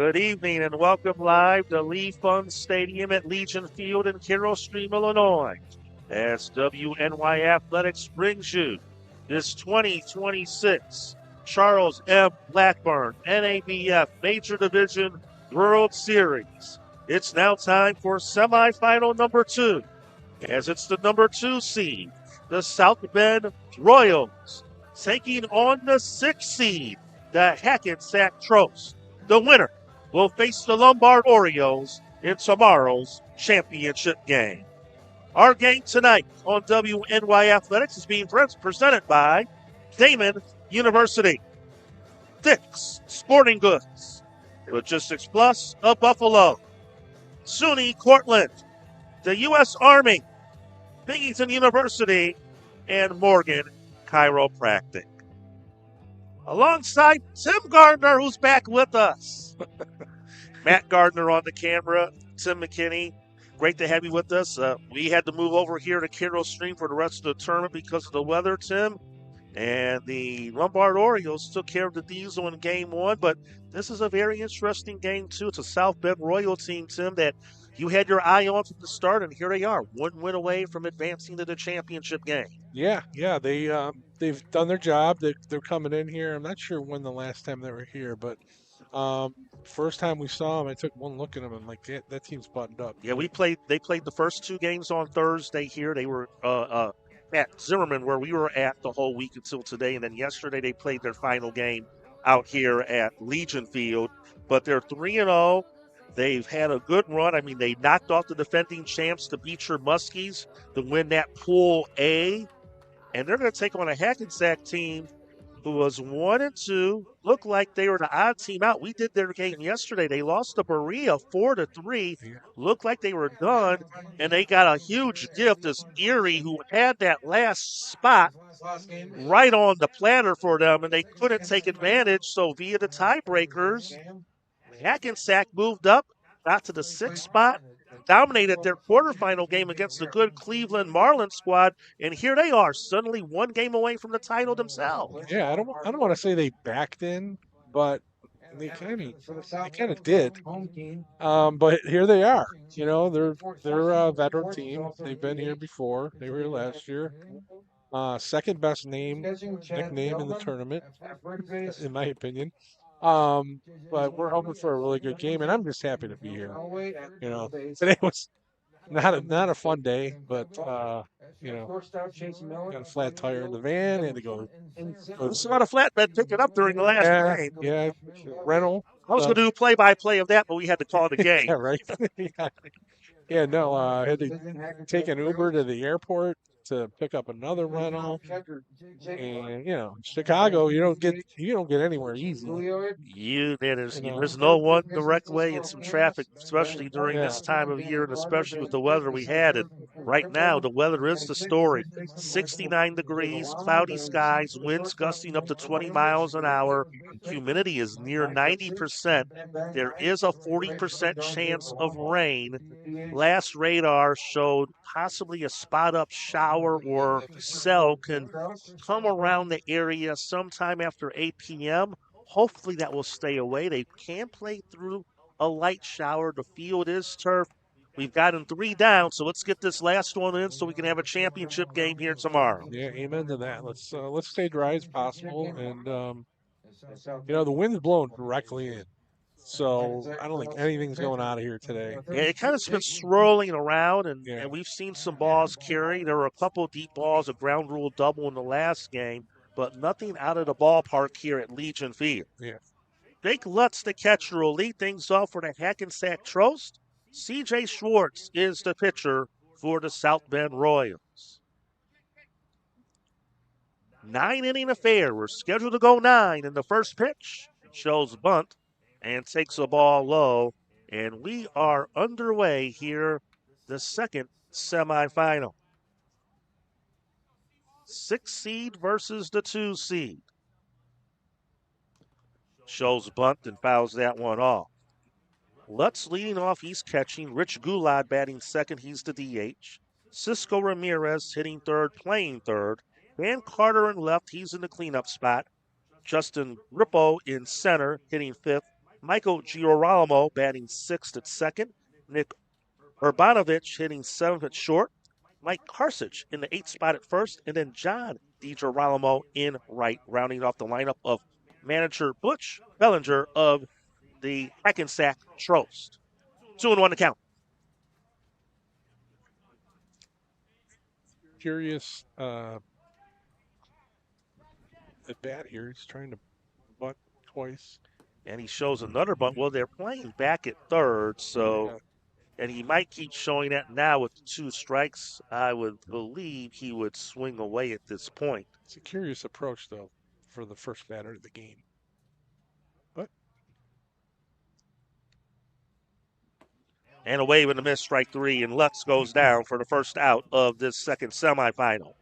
Good evening and welcome live to Pfund Stadium at Legion Field in Carroll Stream, Illinois, as WNYAthletics brings you this 2026 Charles M. Blackburn NABF Major Division World Series. It's now time for semifinal number 2, as it's the number 2 seed, the South Bend Royals, taking on the 6th seed, the Hackensack Trost. The winner will face the Lombard Orioles in tomorrow's championship game. Our game tonight on WNY Athletics is being presented by Damon University, Dick's Sporting Goods, Logistics Plus of Buffalo, SUNY Cortland, the U.S. Army, Binghamton University, and Morgan Chiropractic. Alongside Tim Gardner, who's back with us. Matt Gardner on the camera, Tim McKinney, great to have you with us. We had to move over here to Carroll Stream for the rest of the tournament because of the weather, Tim. And the Lombard Orioles took care of the Diesel in Game 1, but this is a very interesting game, too. It's a South Bend Royal team, Tim, that you had your eye on from the start, and here they are, one win away from advancing to the championship game. Yeah, they've done their job. They're coming in here. I'm not sure when the last time they were here, but first time we saw them, I took one look at them and like that team's buttoned up. Yeah, they played the first 2 games on Thursday here. They were at Zimmerman, where we were at the whole week until today, and then yesterday they played their final game out here at Legion Field. But they're 3-0. They've had a good run. I mean, they knocked off the defending champs, the Beecher Muskies, to win that Pool A. And they're going to take on a Hackensack team who was 1-2. Looked like they were the odd team out. We did their game yesterday. They lost to Berea 4-3. Looked like they were done, and they got a huge gift as Erie, who had that last spot right on the platter for them, and they couldn't take advantage. So via the tiebreakers, Hackensack moved up, got to the 6th spot, dominated their quarterfinal game against the good Cleveland Marlins squad, and here they are, suddenly one game away from the title themselves. Yeah, I don't want to say they backed in, but they kind of did. But here they are. You know, they're a veteran team. They've been here before. They were here last year. Second best nickname in the tournament, in my opinion. But we're hoping for a really good game, and I'm just happy to be here. You know, today was not a fun day, but got a flat tire in the van, had to go. This is not a flatbed pick it up during the last game. Yeah, rental. I was going to do play-by-play of that, but we had to call it a game. Yeah, right. Yeah, no, I had to take an Uber to the airport to pick up another rental. And Chicago, you don't get anywhere easy. There's no one direct way and some traffic, especially during this time of year, and especially with the weather we had. And right now, the weather is the story. 69 degrees, cloudy skies, winds gusting up to 20 miles an hour. Humidity is near 90%. There is a 40% chance of rain. Last radar showed possibly a spot-up shower or cell can come around the area sometime after 8 p.m. Hopefully that will stay away. They can play through a light shower. The field is turf. We've gotten 3 down, so let's get this last one in so we can have a championship game here tomorrow. Yeah, amen to that. Let's stay dry as possible, and the wind's blowing directly in. So I don't think anything's going out of here today. Yeah, it kind of been swirling around, and we've seen some balls carry. There were a couple of deep balls, a ground rule double in the last game, but nothing out of the ballpark here at Legion Field. Yeah. Jake Lutz, the catcher, will lead things off for the Hackensack Trost. C.J. Schwartz is the pitcher for the South Bend Royals. 9-inning affair. We're scheduled to go 9, and the first pitch shows bunt and takes a ball low, and we are underway here, the second semifinal. 6 seed versus the 2 seed. Shows bunt and fouls that one off. Lutz leading off, he's catching. Rich Goulad batting second, he's the DH. Cisco Ramirez hitting third, playing third. Van Carter in left, he's in the cleanup spot. Justin Rippo in center, hitting fifth. Michael Girolamo batting sixth at second. Nick Urbanovich hitting seventh at short. Mike Karsich in the eighth spot at first. And then John DiGirolamo in right, rounding off the lineup of manager Butch Bellinger of the Hackensack Trost. 2-1 to count. Curious at bat here. He's trying to butt twice. And he shows another bunt. Well, they're playing back at third, so, and he might keep showing that now with 2 strikes. I would believe he would swing away at this point. It's a curious approach, though, for the first batter of the game. But and a wave and a miss, strike 3, and Lutz goes down for the first out of this second semifinal.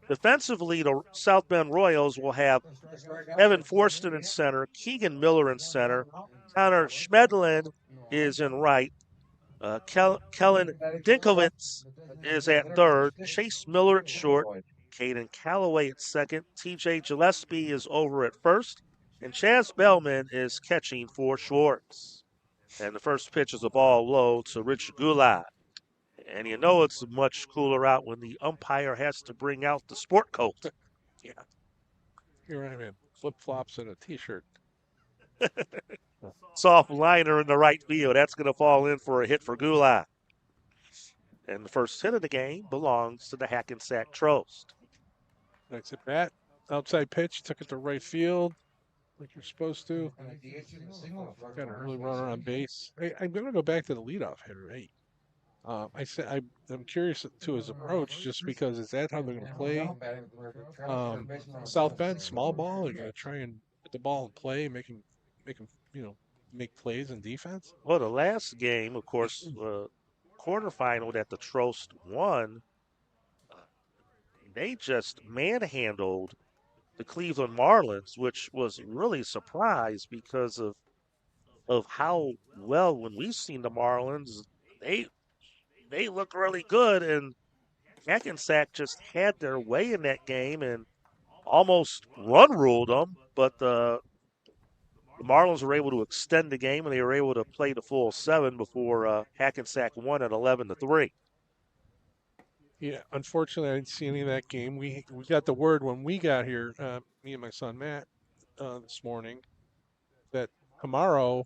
Defensively, the South Bend Royals will have Evan Forston in center, Keegan Miller in center, Connor Schmedlin is in right, Kellen Dinkowitz is at third, Chase Miller at short, Caden Calloway at second, TJ Gillespie is over at first, and Chaz Bellman is catching for Schwartz. And the first pitch is a ball low to Rich Goulart. And you know it's much cooler out when the umpire has to bring out the sport coat. yeah, here I am, flip-flops and a T-shirt. Soft liner in the right field. That's going to fall in for a hit for Goulart. And the first hit of the game belongs to the Hackensack Trost. Next at bat, outside pitch, took it to right field, like you're supposed to. Got an early runner on base. I'm going to go back to the leadoff hitter. Hey, I'm curious to his approach, just because is that how they're going to play? South Bend, small ball. They're going to try and put the ball in play, make him, make plays in defense. Well, the last game, of course, quarterfinal that the Trost won, they just manhandled the Cleveland Marlins, which was really a surprise because of how well, when we've seen the Marlins, they look really good, and Hackensack just had their way in that game and almost run ruled them, but the Marlins were able to extend the game, and they were able to play the full 7 before Hackensack won at 11-3. Yeah, unfortunately, I didn't see any of that game. We got the word when we got here, me and my son Matt, this morning, that tomorrow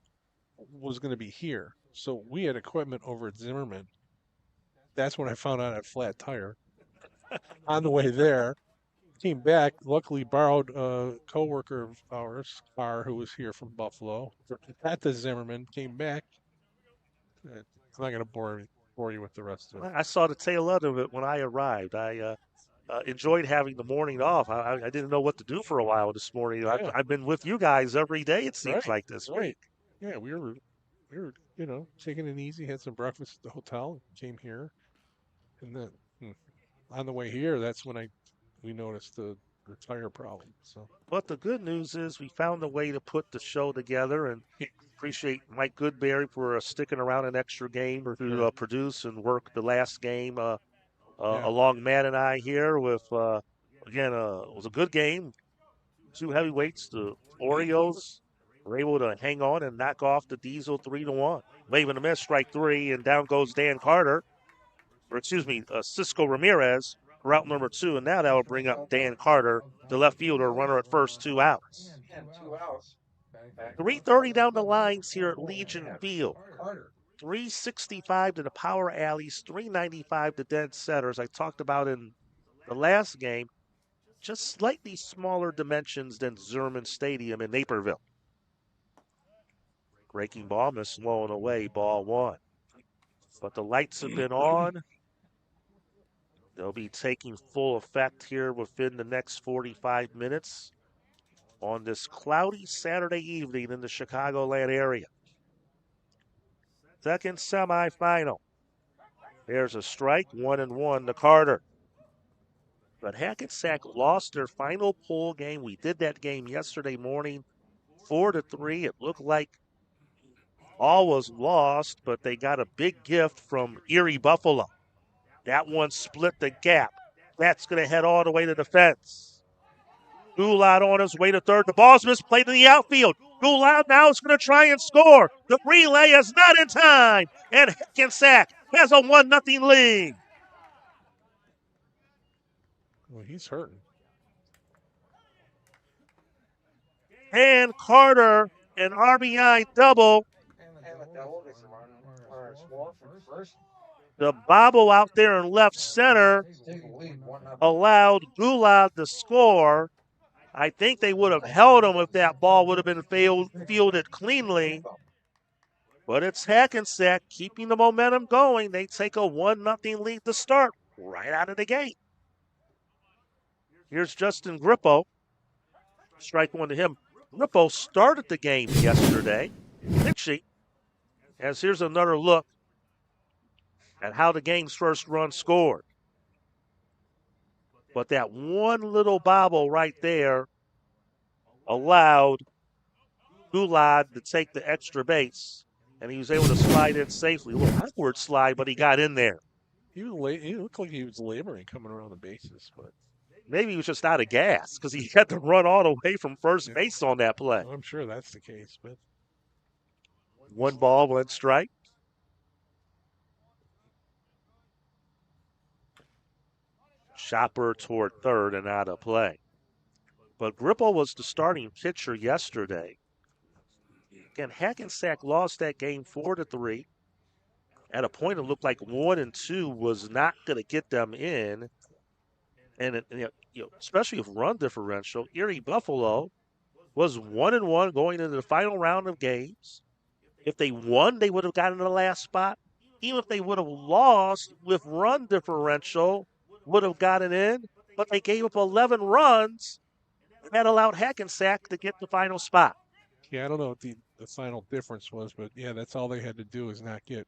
was going to be here. So we had equipment over at Zimmerman. That's when I found out I had flat tire. On the way there, came back. Luckily, borrowed a coworker of ours, car, who was here from Buffalo, at the Zimmerman. Came back. I'm not going to bore you with the rest of it. I saw the tail end of it when I arrived. I enjoyed having the morning off. I didn't know what to do for a while this morning. Yeah. I've been with you guys every day, it seems Right, like this week. Yeah, we were taking it easy. Had some breakfast at the hotel. Came here, and then on the way here, that's when we noticed the tire problem. So, But the good news is we found a way to put the show together, and appreciate Mike Goodberry for sticking around an extra game to produce and work the last game along Matt and I here with, again, it was a good game. 2 heavyweights, the Orioles were able to hang on and knock off the Diesel 3-1. Waving a miss, strike 3, and down goes Dan Carter, Cisco Ramirez, route number 2, and now that will bring up Dan Carter, the left fielder, runner at first, 2 outs. 3:30 down the lines here at Legion Field. 365 to the power alleys, 395 to dead centers. I talked about in the last game, just slightly smaller dimensions than Zimmerman Stadium in Naperville. Breaking ball, miss, blowing away, ball 1. But the lights have been on. They'll be taking full effect here within the next 45 minutes on this cloudy Saturday evening in the Chicagoland area. Second semifinal. There's a strike, 1-1 to Carter. But Hackensack lost their final pool game. We did that game yesterday morning, 4-3. It looked like all was lost, but they got a big gift from Erie Buffalo. That one split the gap. That's going to head all the way to the fence. Goulart on his way to third. The ball's misplayed in the outfield. Goulart now is going to try and score. The relay is not in time. And Hackensack has a 1-0 lead. Well, he's hurting. And Carter, an RBI double. The bobble out there in left center allowed Goulart to score. I think they would have held him if that ball would have been fielded cleanly. But it's Hackensack keeping the momentum going. They take a 1-0 lead to start right out of the gate. Here's Justin Grippo. Strike one to him. Grippo started the game yesterday, pitching. As here's another look at how the game's first run scored. But that one little bobble right there allowed Goulart to take the extra base, and he was able to slide in safely. A little awkward slide, but he got in there. He looked like he was laboring coming around the bases, but maybe he was just out of gas because he had to run all the way from first base on that play. I'm sure that's the case, but 1 ball, 1 strike. Chopper toward third and out of play. But Grippo was the starting pitcher yesterday. Again, Hackensack lost that game 4-3. At a point, it looked like 1-2 was not going to get them in. And especially with run differential, Erie Buffalo was 1-1 going into the final round of games. If they won, they would have gotten the last spot. Even if they would have lost with run differential, would have gotten in. But they gave up 11 runs. That allowed Hackensack to get the final spot. Yeah, I don't know what the final difference was, but yeah, that's all they had to do is not get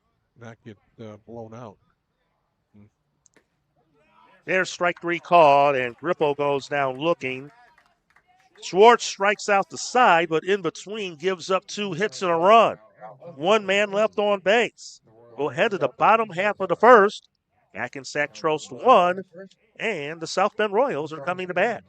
blown out. There's strike 3 called, and Grippo goes down looking. Schwartz strikes out the side, but in between gives up 2 hits and a run. 1 man left on base. We'll head to the bottom half of the first. Hackensack trails 1, and the South Bend Royals are coming to bat.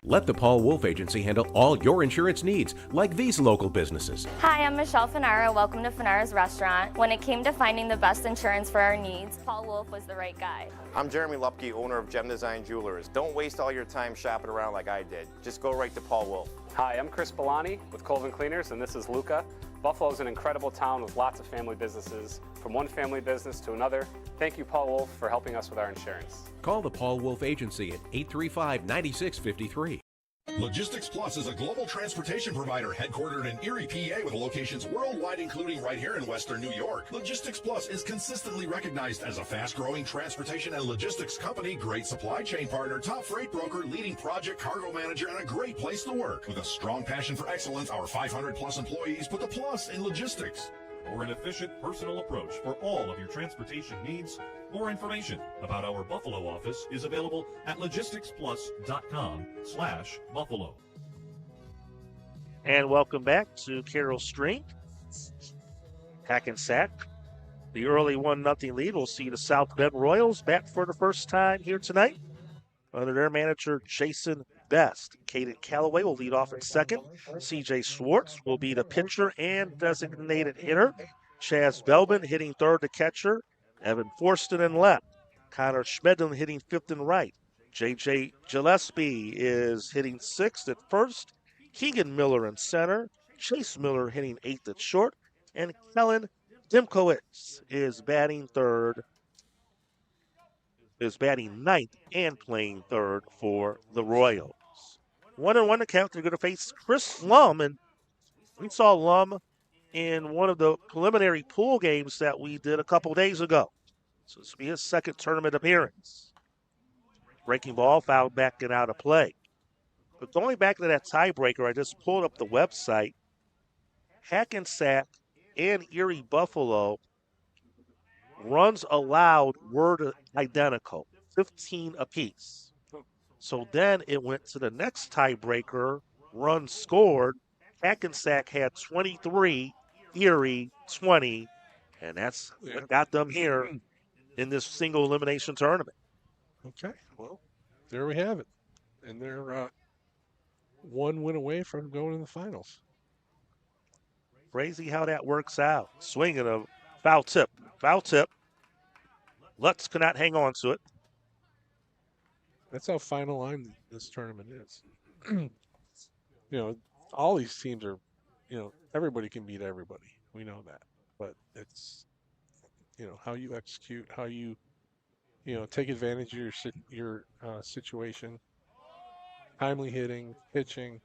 Let the Paul Wolf Agency handle all your insurance needs, like these local businesses. Hi, I'm Michelle Finara. Welcome to Finara's Restaurant. When it came to finding the best insurance for our needs, Paul Wolf was the right guy. I'm Jeremy Lupke, owner of Gem Design Jewelers. Don't waste all your time shopping around like I did. Just go right to Paul Wolf. Hi, I'm Chris Bellani with Colvin Cleaners, and this is Luca. Buffalo is an incredible town with lots of family businesses. From one family business to another, thank you, Paul Wolf, for helping us with our insurance. Call the Paul Wolf Agency at 835-9653. Logistics Plus is a global transportation provider headquartered in Erie, PA with locations worldwide, including right here in Western New York. Logistics Plus is consistently recognized as a fast-growing transportation and logistics company, great supply chain partner, top freight broker, leading project cargo manager, and a great place to work. With a strong passion for excellence, our 500-plus employees put the plus in logistics. For an efficient, personal approach for all of your transportation needs, more information about our Buffalo office is available at logisticsplus.com/Buffalo. And welcome back to Carroll Street. Hackensack, the early 1-0 lead. We'll see the South Bend Royals back for the first time here tonight under their manager, Jason Best. Caden Calloway will lead off in second. C.J. Schwartz will be the pitcher and designated hitter. Chaz Belbin hitting third to catcher. Evan Forston in left. Connor Schmedlin hitting fifth and right. J.J. Gillespie is hitting sixth at first. Keegan Miller in center. Chase Miller hitting eighth at short. And Kellen Dimkowitz is batting ninth and playing third for the Royals. 1-1 account. They're going to face Chris Lum, and we saw Lum in one of the preliminary pool games that we did a couple days ago. So this will be his second tournament appearance. Breaking ball fouled back and out of play. But going back to that tiebreaker, I just pulled up the website. Hackensack and Erie Buffalo runs allowed were identical, 15 apiece. So then it went to the next tiebreaker, runs scored. Hackensack had 23, Erie 20, and that's what got them here in this single elimination tournament. Okay, well, there we have it. And they're one win away from going to the finals. Crazy how that works out. Swinging a foul tip. Foul tip. Lutz cannot hang on to it. That's how final line this tournament is. All these teams are, everybody can beat everybody. We know that. But it's, how you execute, how you, take advantage of your situation, timely hitting, pitching.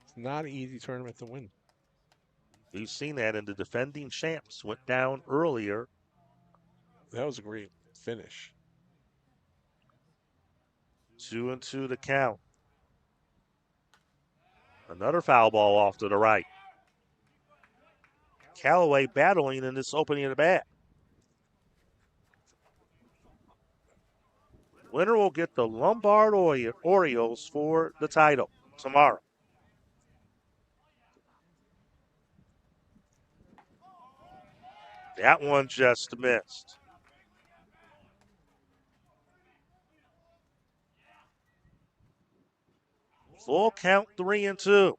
It's not an easy tournament to win. We've seen that, and the defending champs went down earlier. That was a great finish. 2-2 the count. Another foul ball off to the right. Callaway battling in this opening of the bat. Winner will get the Lombard Orioles for the title tomorrow. That one just missed. Full count 3-2.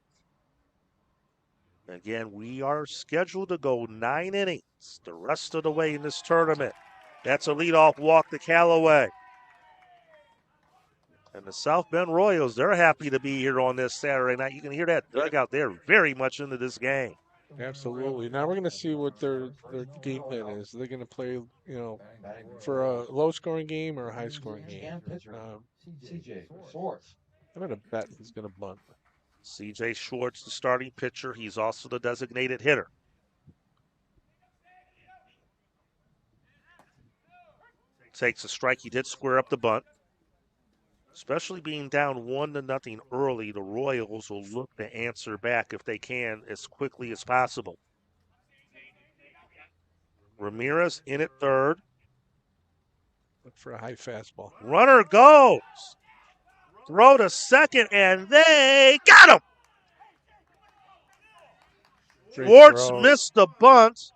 Again, we are scheduled to go 9 innings the rest of the way in this tournament. That's a leadoff walk to Callaway. And the South Bend Royals, they're happy to be here on this Saturday night. You can hear that dugout. They're very much into this game. Absolutely. Now we're going to see what their game plan is. They're going to play, for a low-scoring game or a high-scoring game. I'm going to bet he's going to bunt. C.J. Schwartz, the starting pitcher. He's also the designated hitter. Takes a strike. He did square up the bunt. Especially being down 1-0 early, the Royals will look to answer back if they can as quickly as possible. Ramirez in at third. Look for a high fastball. Runner goes. Throw to second, and they got him. Schwartz missed the bunt.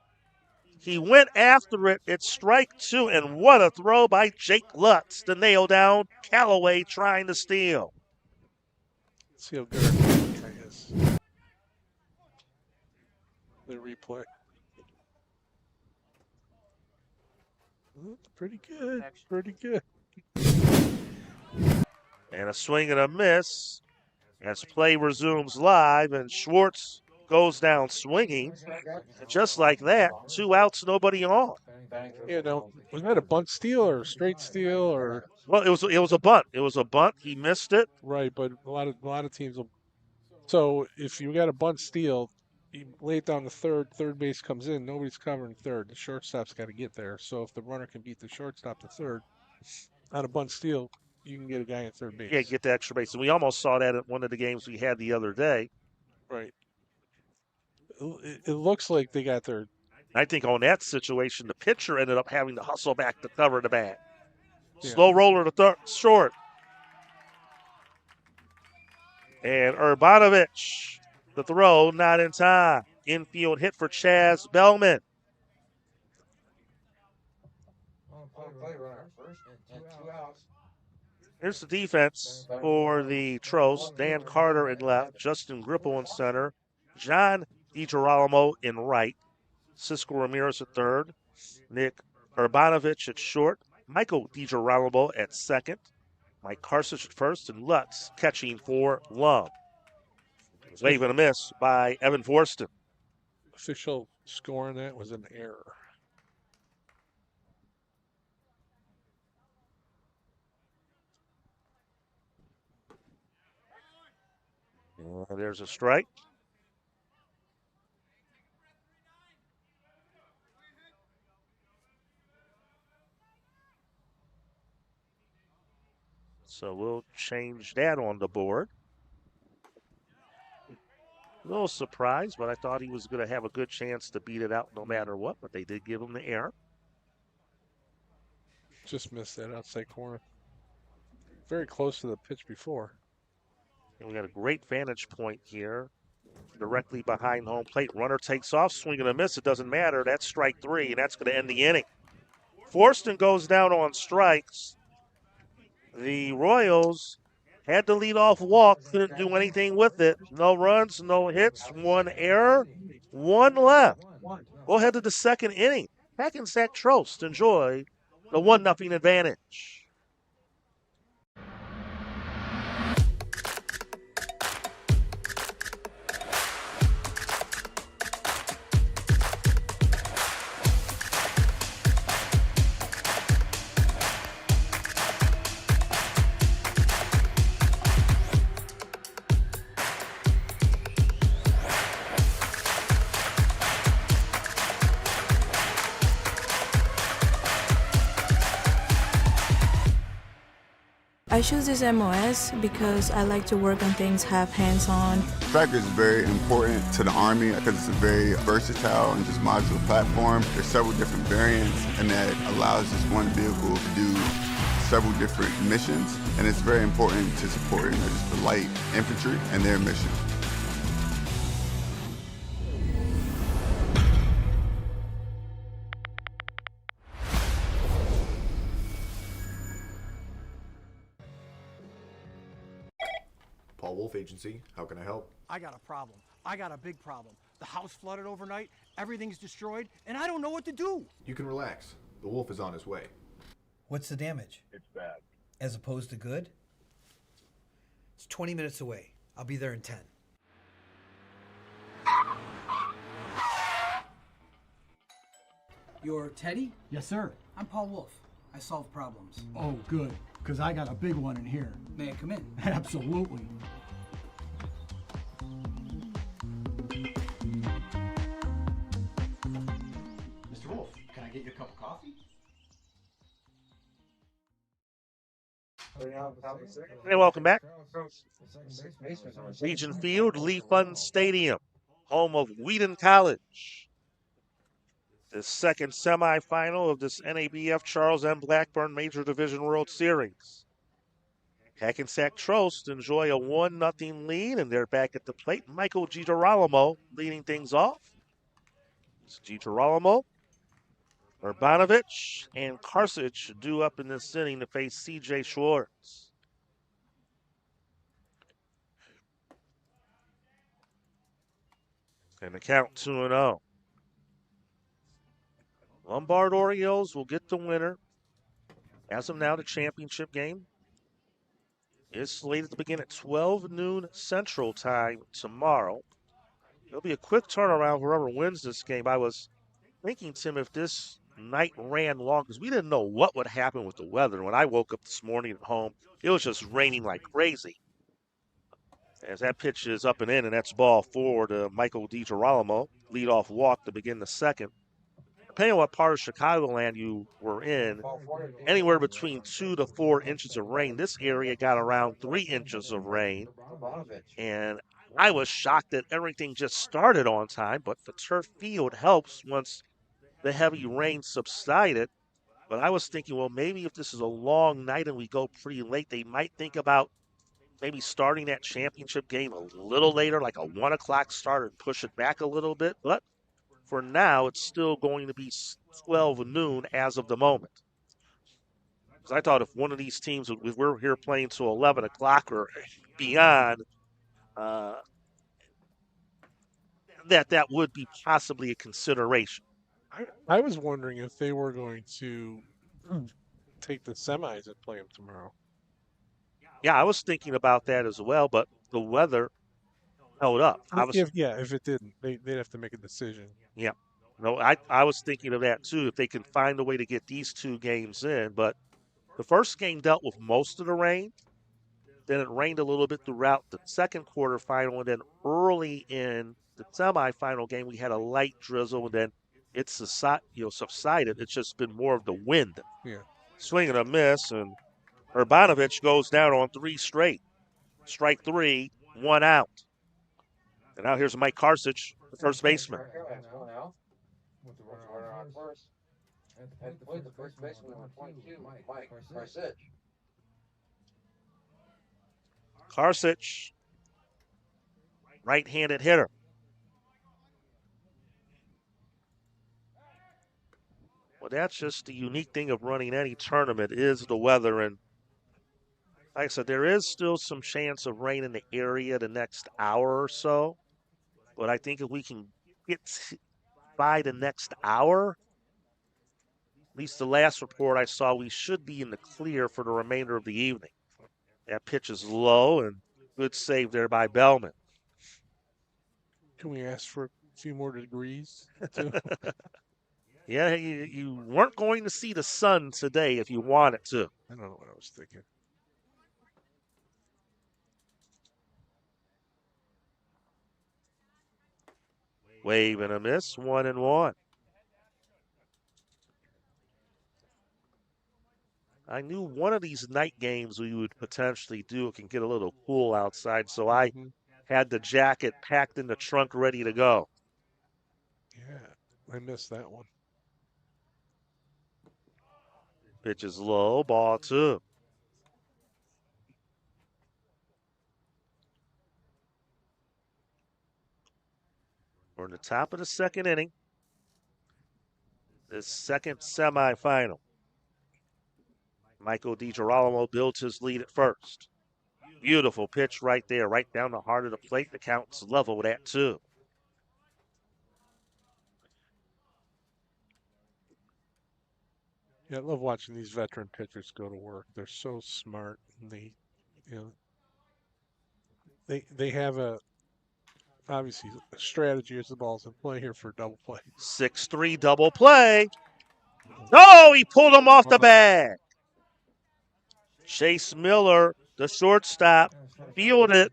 He went after it. It's strike two, and what a throw by Jake Lutz to nail down Callaway trying to steal. Let's see how good our guy is. The replay. Pretty good. Pretty good. And a swing and a miss as play resumes live, and Schwartz goes down swinging. Just like that, 2 outs, nobody on. Was that a bunt steal or a straight steal or? Well, it was a bunt. It was a bunt. He missed it. Right, but a lot of teams will. So if you got a bunt steal, you lay it down the third base comes in, nobody's covering third. The shortstop's got to get there. So if the runner can beat the shortstop to third on a bunt steal, you can get a guy at third base. Yeah, get the extra base. And we almost saw that at one of the games we had the other day. Right. It looks like they got their. I think on that situation, the pitcher ended up having to hustle back to cover the bat. Yeah. Slow roller to short. And Urbanovich, the throw, not in time. Infield hit for Chaz Bellman. Here's the defense for the Tros. Dan Carter in left, Justin Gripple in center, John DiGirolamo in right, Cisco Ramirez at third, Nick Urbanovich at short, Michael DiGirolamo at second, Mike Karsich at first, and Lutz catching for Lum. Wave and a miss by Evan Forston. Official score on that was an error. There's a strike. So we'll change that on the board. A little surprised, but I thought he was going to have a good chance to beat it out no matter what, but they did give him the error. Just missed that outside corner. Very close to the pitch before. And we got a great vantage point here, directly behind home plate. Runner takes off, swing and a miss. It doesn't matter. That's strike 3, and that's going to end the inning. Forston goes down on strikes. The Royals had the leadoff walk, couldn't do anything with it. No runs, no hits, 1 error, 1 left. Go ahead to the second inning. Hackensack Trost enjoy the 1-0 advantage. I choose this MOS because I like to work on things, have hands-on. Tracker is very important to the Army because it's a very versatile and just modular platform. There's several different variants, and that allows this one vehicle to do several different missions, and it's very important to support just the light infantry and their mission. Paul Wolf Agency, how can I help? I got a problem. I got a big problem. The house flooded overnight, everything's destroyed, and I don't know what to do. You can relax. The wolf is on his way. What's the damage? It's bad. As opposed to good? It's 20 minutes away. I'll be there in 10. You're Teddy? Yes, sir. I'm Paul Wolf. I solve problems. Oh, good, because I got a big one in here. May I come in? Absolutely. Mr. Wolf, can I get you a cup of coffee? Hey, welcome back. Legion Field, Pfund Stadium, home of Wheaton College. The second semifinal of this NABF Charles M. Blackburn Major Division World Series. Hackensack Trost enjoy a 1-0 lead, and they're back at the plate. Michael Girolamo leading things off. It's Girolamo, Urbanovich, and Karsich due up in this inning to face C.J. Schwartz. And the count 2-0. Lombard Orioles will get the winner. As of now, the championship game is slated to begin at 12 noon Central Time tomorrow. It'll be a quick turnaround for whoever wins this game. I was thinking, Tim, if this night ran long, because we didn't know what would happen with the weather. When I woke up this morning at home, it was just raining like crazy. As that pitch is up and in, and that's ball 4 to Michael DiGirolamo. Leadoff walk to begin the second. Depending on what part of Chicagoland you were in, anywhere between 2 to 4 inches of rain. This area got around 3 inches of rain. And I was shocked that everything just started on time, but the turf field helps once the heavy rain subsided. But I was thinking, well, maybe if this is a long night and we go pretty late, they might think about maybe starting that championship game a little later, like a 1 o'clock start, and push it back a little bit. But for now, it's still going to be 12 noon as of the moment. Because I thought if one of these teams, if we're here playing till 11 o'clock or beyond, that would be possibly a consideration. I was wondering if they were going to take the semis and play them tomorrow. Yeah, I was thinking about that as well, but the weather held up. If it didn't, they'd have to make a decision. Yeah. No, I was thinking of that too, if they can find a way to get these 2 games in. But the first game dealt with most of the rain. Then it rained a little bit throughout the second quarterfinal, and then early in the semifinal game, we had a light drizzle, and then it's subsided. It's just been more of the wind. Yeah. Swing and a miss, and Urbanovich goes down on 3 straight. Strike 3, 1 out. And now here's Mike Karsich, the first baseman. Karsich, right-handed hitter. Well, that's just the unique thing of running any tournament is the weather. And like I said, there is still some chance of rain in the area the next hour or so. But I think if we can get by the next hour, at least the last report I saw, we should be in the clear for the remainder of the evening. That pitch is low and good save there by Bellman. Can we ask for a few more degrees? Too? Yeah, you weren't going to see the sun today if you wanted to. I don't know what I was thinking. Wave and a miss, 1-1. I knew one of these night games we would potentially do. It can get a little cool outside, so I had the jacket packed in the trunk ready to go. Yeah, I missed that one. Pitch is low, ball 2. We're in the top of the second inning. The second semifinal. Michael DiGirolamo builds his lead at first. Beautiful pitch right there, right down the heart of the plate. The count's leveled at 2. Yeah, I love watching these veteran pitchers go to work. They're so smart. And they have obviously a strategy as the ball's in play here for double play. 6-3 double play. No, he pulled him off the bag. Chase Miller, the shortstop, fielded it.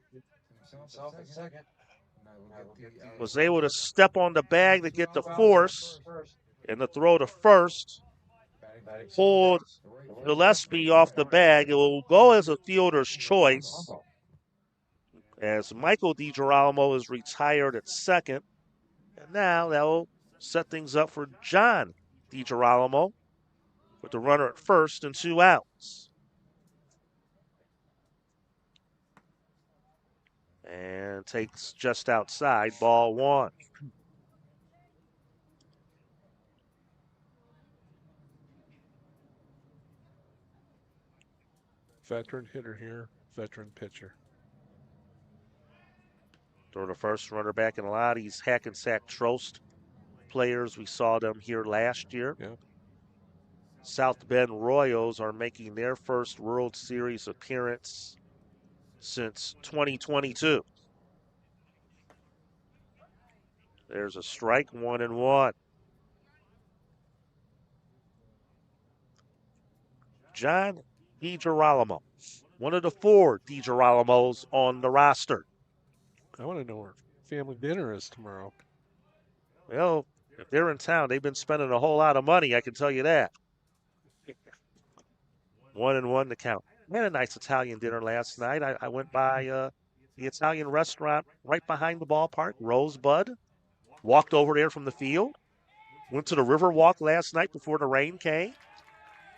Was able to step on the bag to get the force and the throw to first. Pulled Gillespie off the bag. It will go as a fielder's choice as Michael DiGirolamo is retired at second. And now that will set things up for John DiGirolamo with the runner at first and 2 outs. And takes just outside, ball 1. Veteran hitter here, veteran pitcher. Throw the first runner back in a lot of these Hackensack Trost players. We saw them here last year. Yeah. South Bend Royals are making their first World Series appearance since 2022. There's a strike, 1-1. John DiGirolamo, one of the 4 DiGirolamos on the roster. I want to know where family dinner is tomorrow. Well, if they're in town, they've been spending a whole lot of money, I can tell you that. 1-1 to count. I had a nice Italian dinner last night. I went by the Italian restaurant right behind the ballpark, Rosebud. Walked over there from the field. Went to the Riverwalk last night before the rain came.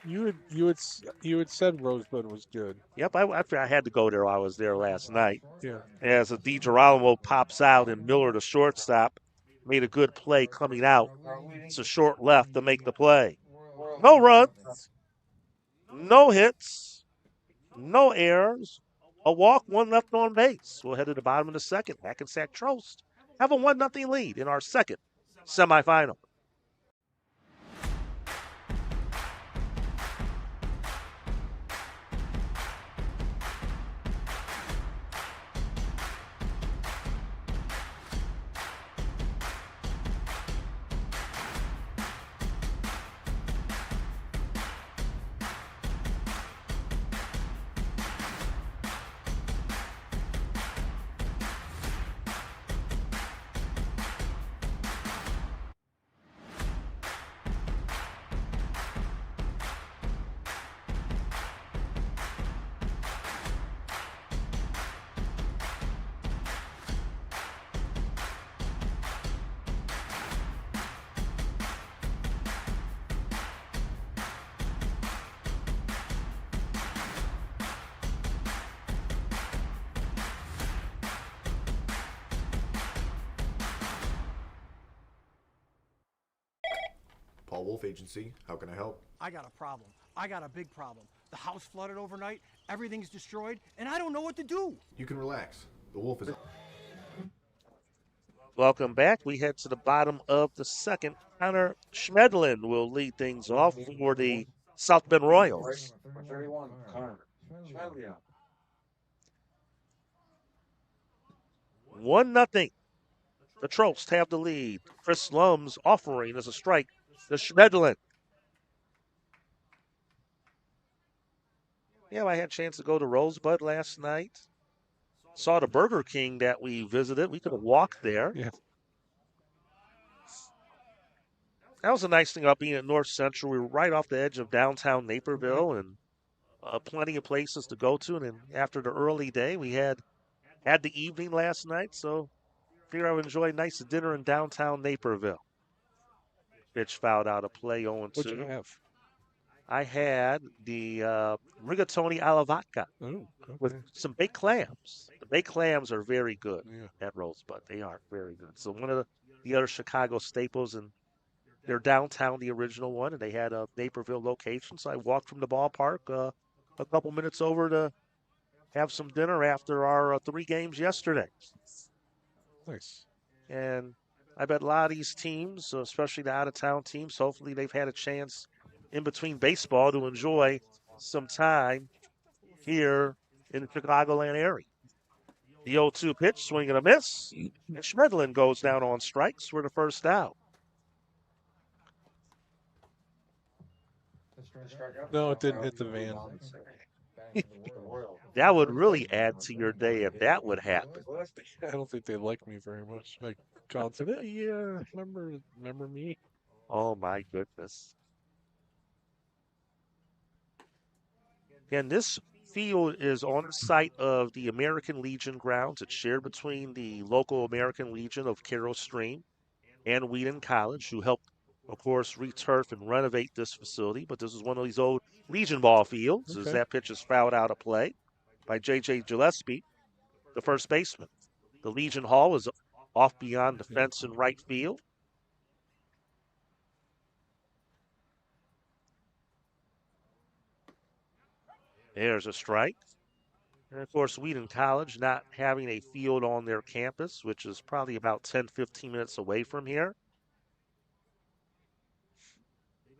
You had said Rosebud was good. Yep, I had to go there while I was there last night. Yeah. As a DiGirolamo pops out and Miller, the shortstop, made a good play coming out. It's a short left to make the play. No runs, no hits, no errors, a walk, 1 left on base. We'll head to the bottom of the second. Hackensack Trost have a 1-0 lead in our second semifinal. Paul Wolf Agency, how can I help? I got a problem. I got a big problem. The house flooded overnight, everything's destroyed, and I don't know what to do. You can relax. The Wolf is... Welcome back. We head to the bottom of the second. Connor Schmedlin will lead things off for the South Bend Royals. 31, Connor. 1-0. The Trosts have the lead. Chris Lums offering as a strike to Schmedlin. Yeah, I had a chance to go to Rosebud last night. Saw the Burger King that we visited. We could have walked there. Yeah. That was a nice thing about being at North Central. We were right off the edge of downtown Naperville and plenty of places to go to. And then after the early day, we had the evening last night. So figure I would enjoy a nice dinner in downtown Naperville. Pitch fouled out of play 0-2. What'd you have? I had the rigatoni alla vodka with some baked clams. The baked clams are very good at Rosebud. They are very good. So one of the other Chicago staples, and they're downtown, the original one, and they had a Naperville location. So I walked from the ballpark a couple minutes over to have some dinner after our 3 games yesterday. Nice. And I bet a lot of these teams, especially the out-of-town teams, hopefully they've had a chance in between baseball to enjoy some time here in the Chicagoland area. The 0-2 pitch, swing and a miss, and Schmedlin goes down on strikes for the first out. No, it didn't hit the van. That would really add to your day if that would happen. I don't think they like me very much. Like, called said, hey, yeah, remember me? Oh, my goodness. Again, this field is on the site of the American Legion grounds. It's shared between the local American Legion of Carroll Stream and Wheaton College, who helped, of course, returf and renovate this facility. But this is one of these old Legion ball fields, as that pitch is fouled out of play by J.J. Gillespie, the first baseman. The Legion Hall is off beyond the fence in right field. There's a strike. And, of course, Wheaton College not having a field on their campus, which is probably about 10, 15 minutes away from here.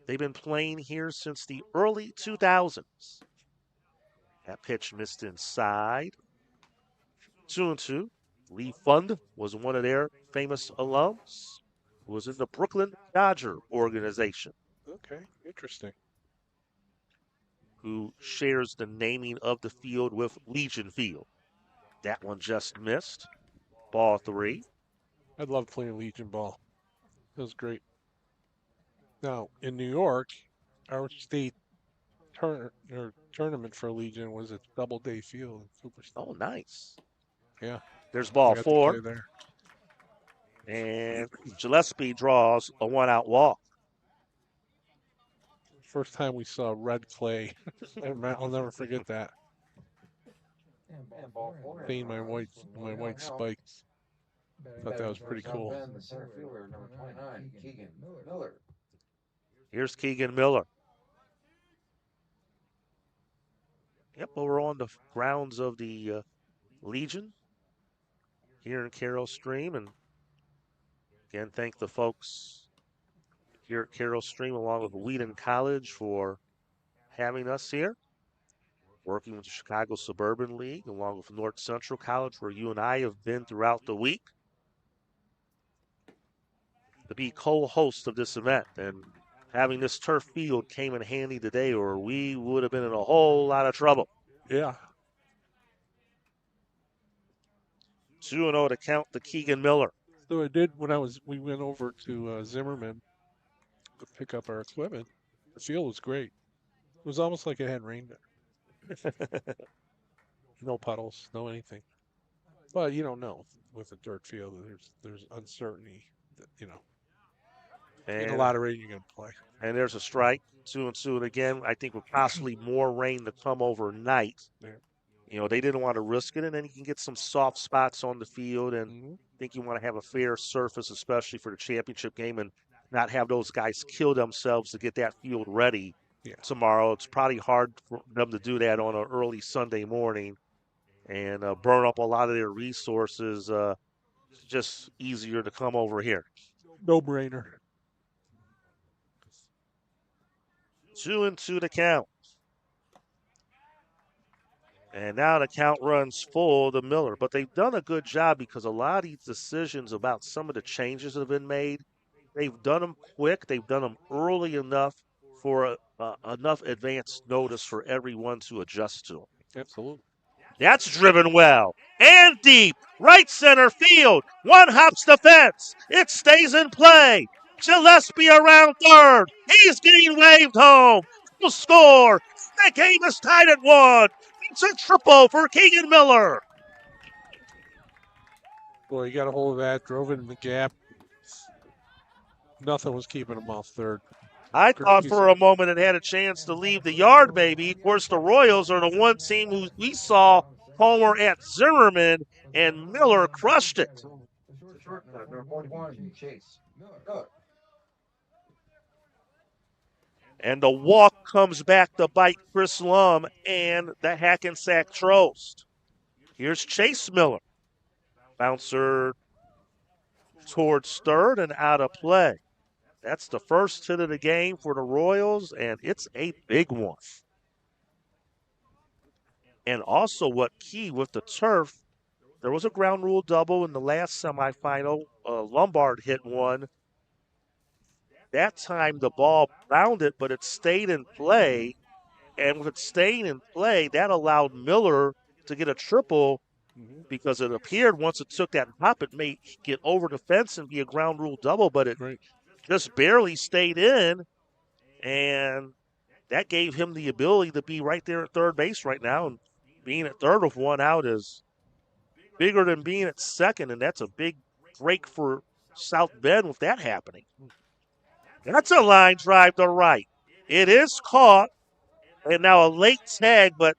They've been playing here since the early 2000s. That pitch missed inside. 2-2. Lee Pfund was one of their famous alums who was in the Brooklyn Dodger organization. Okay, interesting. Who shares the naming of the field with Legion Field. That one just missed. Ball 3. I love playing Legion ball. It was great. Now, in New York, our state tournament for Legion was at Doubleday Field in Cooperstown. Oh, nice. Yeah. There's ball 4. There. And Gillespie draws a 1-out walk. First time we saw red clay. I'll never forget that. Seeing my white spikes. Thought that was pretty cool. Here's Keegan Miller. Yep, we're on the grounds of the Legion here in Carroll Stream. And again, thank the folks here at Carroll Stream along with Wheaton College for having us here. Working with the Chicago Suburban League along with North Central College, where you and I have been throughout the week to be co-host of this event. And having this turf field came in handy today, or we would have been in a whole lot of trouble. Yeah. 2-0 to count to Keegan Miller. So I did when we went over to Zimmerman to pick up our equipment. The field was great. It was almost like it had rained there. No puddles, no anything. But you don't know with a dirt field. There's uncertainty. In a lot of rain you're going to play. And there's a strike, 2-2. And again, I think with possibly more rain to come overnight. Yeah. They didn't want to risk it, and then you can get some soft spots on the field, and I think you want to have a fair surface, especially for the championship game. And not have those guys kill themselves to get that field ready tomorrow. It's probably hard for them to do that on an early Sunday morning and burn up a lot of their resources. It's just easier to come over here. No brainer. 2-2 to count. And now the count runs full to Miller. But they've done a good job because a lot of these decisions about some of the changes that have been made, they've done them quick. They've done them early enough for enough advance notice for everyone to adjust to them. Absolutely. That's driven well and deep. Right center field. One hops the fence. It stays in play. Gillespie around third. He's getting waved home. Will score. The game is tied at 1. It's a triple for Keegan Miller. Boy, he got a hold of that, drove it in the gap. Nothing was keeping him off third. I thought for a moment it had a chance to leave the yard, maybe. Of course, the Royals are the one team who we saw homer at Zimmerman, and Miller crushed it. And the walk comes back to bite Chris Lum and the Hackensack Trost. Here's Chase Miller. Bouncer towards third and out of play. That's the first hit of the game for the Royals, and it's a big one. And also what key with the turf, there was a ground rule double in the last semifinal. Lombard hit one. That time the ball bounded, but it stayed in play. And with it staying in play, that allowed Miller to get a triple because it appeared once it took that hop, it may get over the fence and be a ground rule double, but it just barely stayed in. And that gave him the ability to be right there at third base right now. And being at third with one out is bigger than being at second, and that's a big break for South Bend with that happening. That's a line drive to right. It is caught, and now a late tag, but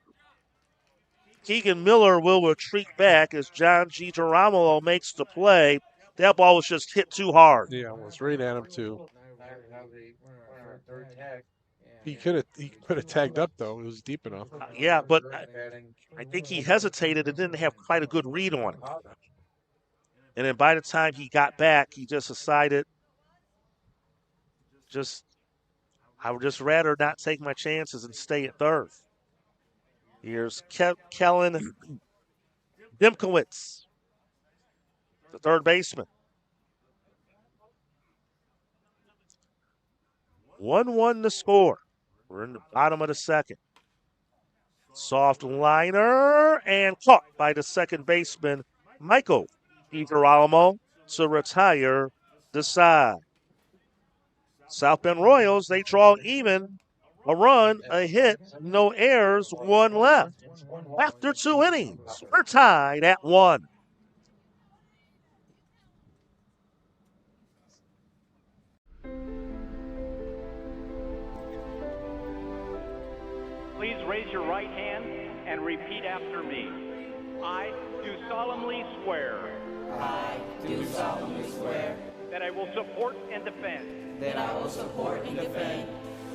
Keegan Miller will retreat back as John Girolamo makes the play. That ball was just hit too hard. Yeah, it was right at him, too. He could have tagged up, though. It was deep enough. Yeah, but I think he hesitated and didn't have quite a good read on it. And then by the time he got back, he just decided, I would just rather not take my chances and stay at third. Here's Kellen Dimkowitz, the third baseman. 1-1 to score. We're in the bottom of the second. Soft liner and caught by the second baseman, Michael Girolamo, to retire the side. South Bend Royals, they draw even. A run, a hit, no errors, one left. After 2 innings, we're tied at 1. Please raise your right hand and repeat after me. I do solemnly swear. I do solemnly swear that I will support and defend. That I will support and defend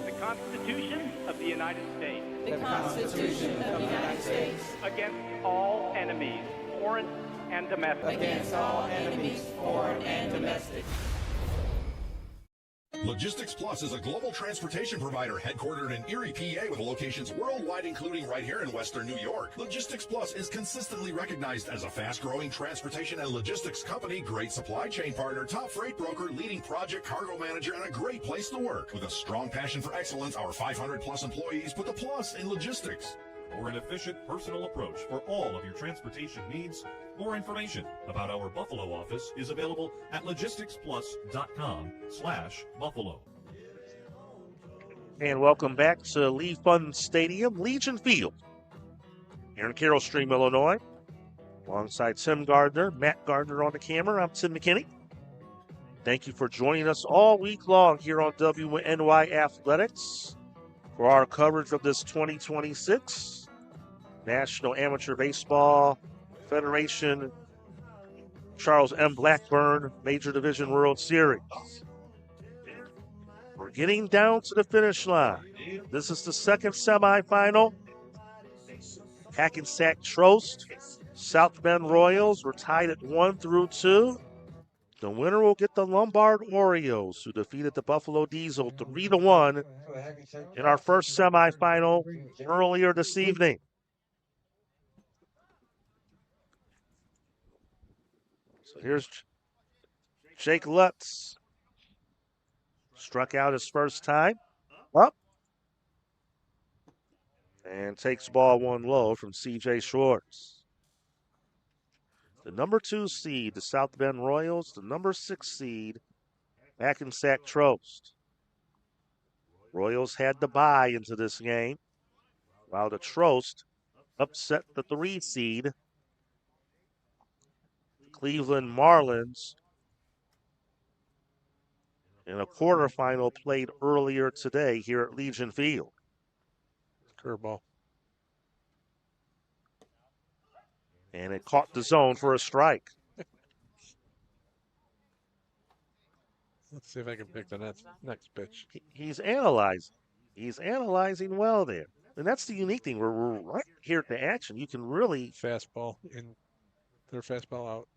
the Constitution of the United States. The Constitution of the United States. Against all enemies, foreign and domestic. Against all enemies, foreign and domestic. Logistics Plus is a global transportation provider headquartered in Erie, PA with locations worldwide, including right here in Western New York. Logistics Plus is consistently recognized as a fast-growing transportation and logistics company, great supply chain partner, top freight broker, leading project cargo manager, and a great place to work. With a strong passion for excellence, our 500-plus employees put the plus in logistics. For an efficient, personal approach for all of your transportation needs, more information about our Buffalo office is available at logisticsplus.com/Buffalo. And welcome back to Pfund Stadium, Legion Field, here in Carroll Stream, Illinois. Alongside Tim Gardner, Matt Gardner on the camera, I'm Tim McKinney. Thank you for joining us all week long here on WNYAthletics for our coverage of this 2026 National Amateur Baseball Federation Charles M. Blackburn Major Division World Series. We're getting down to the finish line. This is the second semifinal. Hackensack Trost, South Bend Royals were tied at 1-2. The winner will get the Lombard Orioles, who defeated the Buffalo Diesel 3-1 in our first semifinal earlier this evening. So here's Jake Lutz. Struck out his first time. Up. And takes ball one low from C.J. Schwartz. The number 2 seed, the South Bend Royals. The number 6 seed, Hackensack Trost. Royals had to buy into this game, while the Trost upset the 3 seed, Cleveland Marlins, in a quarterfinal played earlier today here at Legion Field. Curveball. And it caught the zone for a strike. Let's see if I can pick the next pitch. He's analyzing. He's analyzing well there. And that's the unique thing. We're right here at the action. You can really... Fastball in. Their fastball out.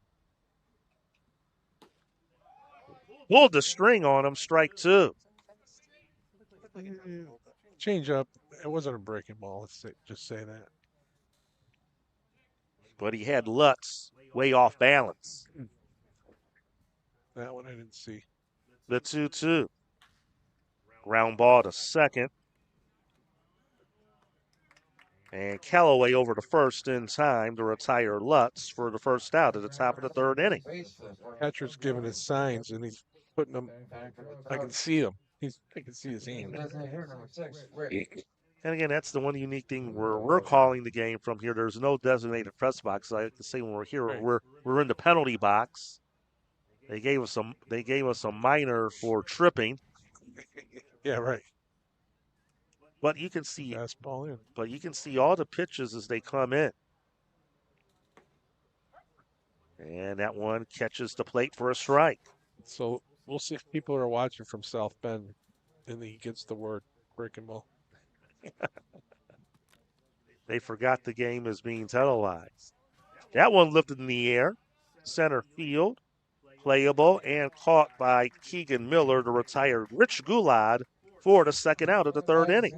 Pulled the string on him, strike 2. Change up. It wasn't a breaking ball. Let's just say that. But he had Lutz way off balance. That one I didn't see. The 2-2. Ground ball to second. And Callaway over to first in time to retire Lutz for the first out at the top of the 3rd inning. Catcher's giving his signs, and he's putting them. I can see him. I can see his hand. And again, that's the one unique thing where we're calling the game from here. There's no designated press box. I like to say when we're here, we're in the penalty box. They gave us a minor for tripping. Yeah, right. But you can see fastball in. But you can see all the pitches as they come in. And that one catches the plate for a strike. So we'll see if people are watching from South Bend and he gets the word breaking ball. They forgot the game is being televised. That one lifted in the air, center field, playable, and caught by Keegan Miller to retire Rich Goulad for the second out of the 3rd inning.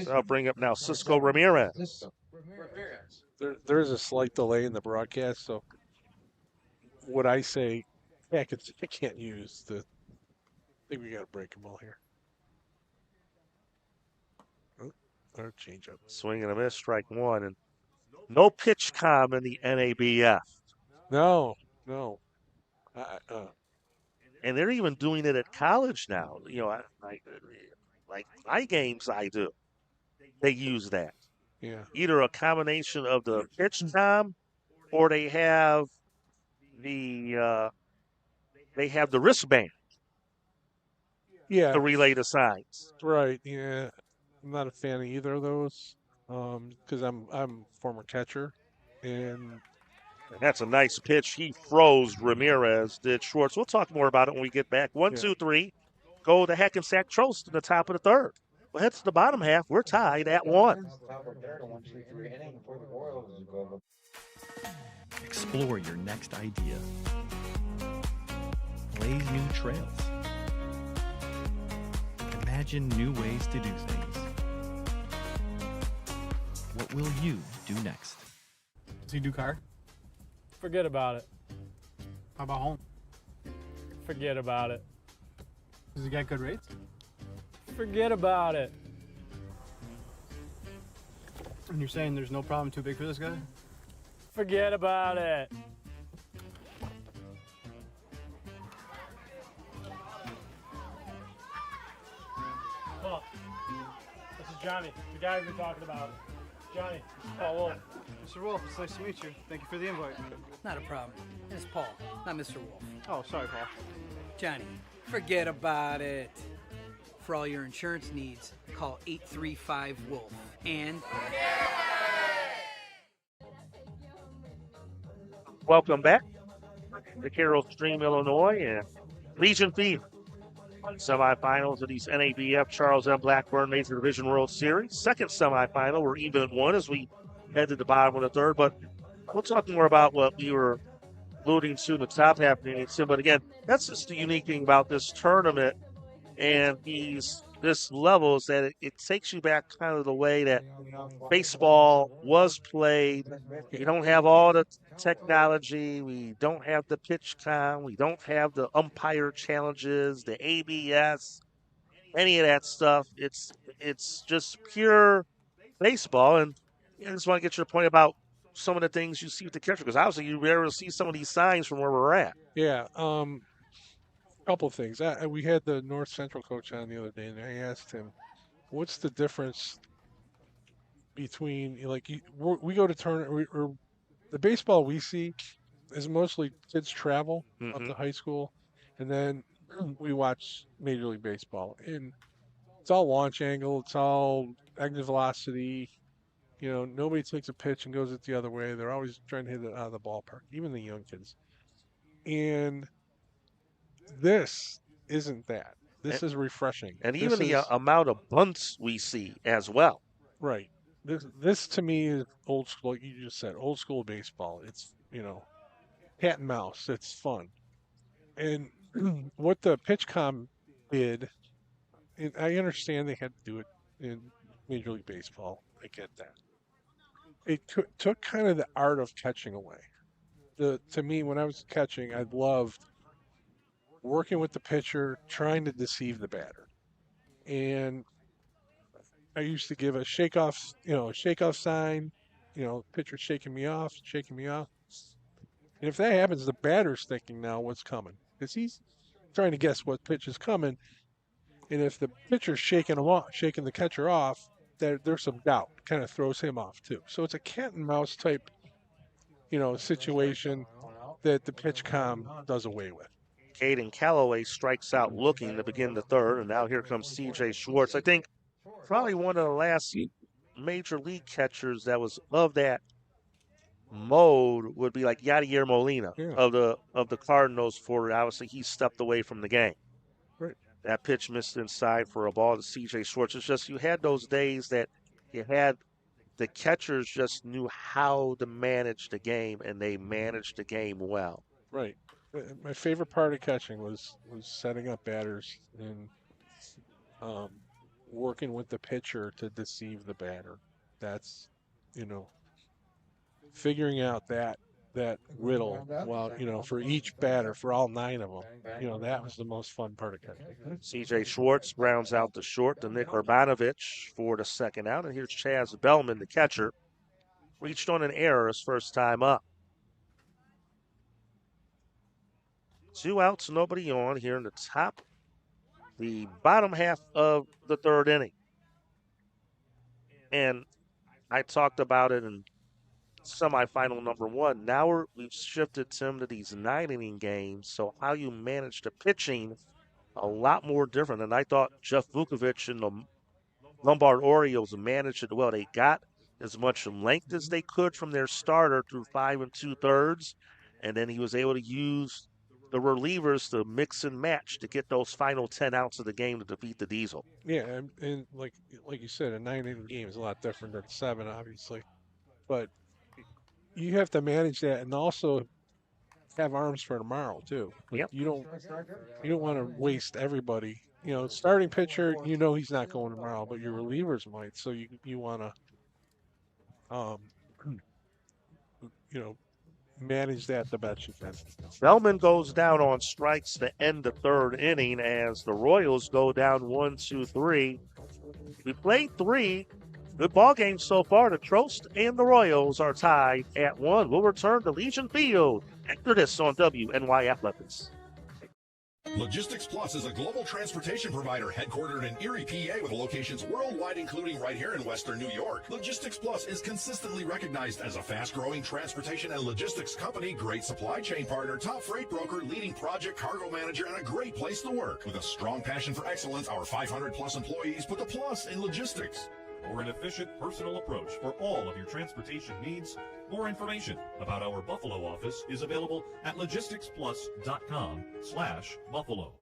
So I'll bring up now Cisco Ramirez. There is a slight delay in the broadcast, so what I say, I can't use the. I think we got a breaking ball here. Or change up. Swing and a miss, strike 1, and no pitch com in the NABF. No. And they're even doing it at college now. You know, like my games I do, they use that. Yeah. Either a combination of the pitch com, or they have the wristband. Yeah. To relay the signs. Right. Yeah. I'm not a fan of either of those because I'm former catcher, and that's a nice pitch. He froze Ramirez, did Schwartz. We'll talk more about it when we get back. 1-2-3. Go to Hackensack Trost in the top of the 3rd. Well, head to the bottom half. We're tied at 1. Explore your next idea. Blaze new trails. Imagine new ways to do things. What will you do next? Does he do car? Forget about it. How about home? Forget about it. Does he get good rates? Forget about it. And you're saying there's no problem too big for this guy? Forget about it. Paul, this is Johnny, the guy we've been talking about. Johnny, Paul Wolf. Mr. Wolf, it's nice to meet you. Thank you for the invite. Not a problem. It's Paul, not Mr. Wolf. Oh, sorry, Paul. Johnny, forget about it. For all your insurance needs, call 835-WOLF. And... Welcome back. to Carroll Stream, Illinois, and Legion Field. Semifinals of these NABF Charles M. Blackburn Major Division World Series. Second semifinal, we're even at one as we head to the bottom of the third. But we'll talk more about what we were alluding to in the top half of the inning. But again, that's just the unique thing about this tournament and this level is that it takes you back kind of the way that baseball was played. You don't have all the technology. We don't have the pitch count. We don't have the umpire challenges, the ABS, any of that stuff. It's just pure baseball. And I just want to get your point about some of the things you see with the catcher, because obviously you rarely see some of these signs from where we're at. Yeah. Couple of things. We had the North Central coach on the other day, and I asked him, "What's the difference between we go to tournament or the baseball we see is mostly kids travel up to high school, and then we watch Major League Baseball, and it's all launch angle, it's all exit velocity. Nobody takes a pitch and goes it the other way. They're always trying to hit it out of the ballpark, even the young kids, and this isn't that. This is refreshing. And even the amount of bunts we see as well. Right. This to me is old school, like you just said, old school baseball. It's, cat and mouse. It's fun. And what the PitchCom did, I understand they had to do it in Major League Baseball. I get that. It took kind of the art of catching away. To me, when I was catching, I loved working with the pitcher, trying to deceive the batter. And I used to give a shake-off sign, pitcher shaking me off. And if that happens, the batter's thinking now what's coming, because he's trying to guess what pitch is coming. And if the pitcher's shaking the catcher off, there's some doubt, kind of throws him off too. So it's a cat and mouse type, situation that the PitchCom does away with. Caden Calloway strikes out looking to begin the third, and now here comes C.J. Schwartz. I think probably one of the last major league catchers that was of that mode would be like Yadier Molina of the Cardinals. For obviously he stepped away from the game. Right. That pitch missed inside for a ball to C.J. Schwartz. It's just you had those days that you had the catchers just knew how to manage the game, and they managed the game well. Right. My favorite part of catching was setting up batters and working with the pitcher to deceive the batter. That's, figuring out that riddle, for each batter, for all 9 of them, that was the most fun part of catching. C.J. Schwartz grounds out the short to Nick Urbanovich for the second out. And here's Chaz Bellman, the catcher. Reached on an error his first time up. 2 outs, nobody on here in the bottom half of the third inning. And I talked about it in semifinal number 1. Now we've shifted, Tim, to these 9-inning games. So how you manage the pitching, a lot more different. And I thought Jeff Vukovich and the Lombard Orioles managed it well. They got as much length as they could from their starter through 5 2/3. And then he was able to use the relievers to mix and match to get those final 10 outs of the game to defeat the Diesel. Yeah, and like you said, a 9-inning game is a lot different than 7, obviously. But you have to manage that and also have arms for tomorrow too. Yep. You don't want to waste everybody. Starting pitcher, he's not going tomorrow, but your relievers might. So you want to manage that the best you can. Bellman goes down on strikes to end the third inning as the Royals go down 1, 2, 3. We played 3. Good ball games so far. The Trost and the Royals are tied at 1. We'll return to Legion Field after this on WNYAthletics. Logistics Plus is a global transportation provider headquartered in Erie, PA, with locations worldwide, including right here in Western New York. Logistics Plus is consistently recognized as a fast-growing transportation and logistics company, great supply chain partner, top freight broker, leading project cargo manager, and a great place to work. With a strong passion for excellence, our 500-plus employees put the plus in logistics. or an efficient personal approach for all of your transportation needs. More information about our Buffalo office is available at logisticsplus.com/Buffalo.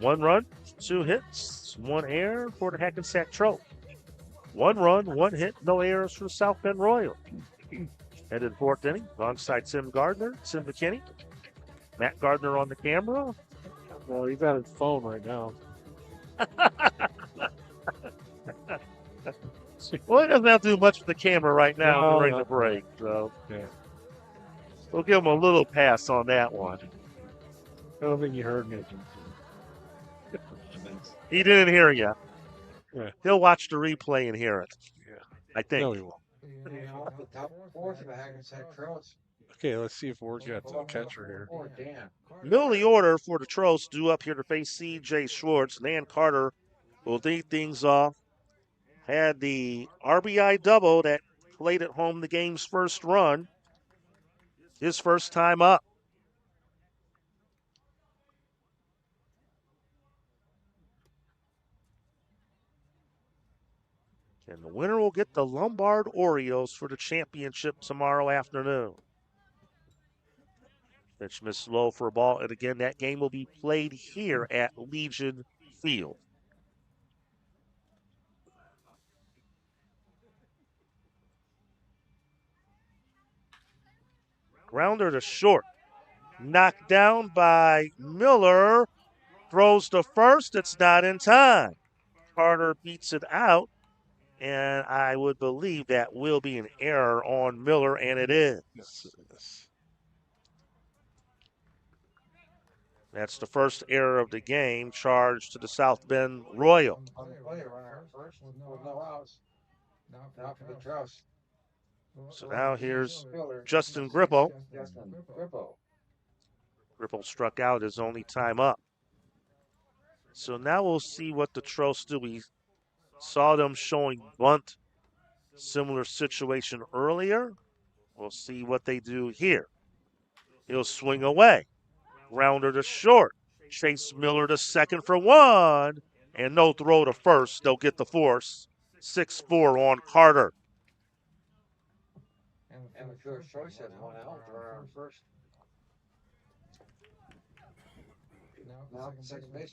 One run, 2 hits, 1 error for the Hackensack Trophy. 1 run, 1 hit, no errors for South Bend Royal. Headed 4th inning, alongside Tim Gardner, Tim McKinney. Matt Gardner on the camera. Well, he's on his phone right now. Well, he doesn't have to do much with the camera right now No, during no. the break, so Yeah. we'll give him a little pass on that one. I don't think you heard me. He didn't hear you. Yeah. He'll watch the replay and hear it. Yeah. I think. No, he won't. Okay, let's see if we're got the catcher here. Middle of the order for the Tros due up here to face C.J. Schwartz. Nan Carter will lead things off. Had the RBI double that played at home the game's first run. His first time up. And the winner will get the Lombard Orioles for the championship tomorrow afternoon. Pitch missed low for a ball. And again, that game will be played here at Legion Field. Grounder to short. Knocked down by Miller. Throws to first. It's not in time. Carter beats it out. And I would believe that will be an error on Miller, and it is. Yes. That's the first error of the game, charged to the South Bend Royal. So now here's Justin Grippo. Grippo struck out his only time up. So now we'll see what the Tros do. We saw them showing bunt, similar situation earlier. We'll see what they do here. He'll swing away. Grounder to short. Chase Miller to second for 1. And no throw to first. They'll get the force. 6-4 on Carter. And the first choice has 1 out for first.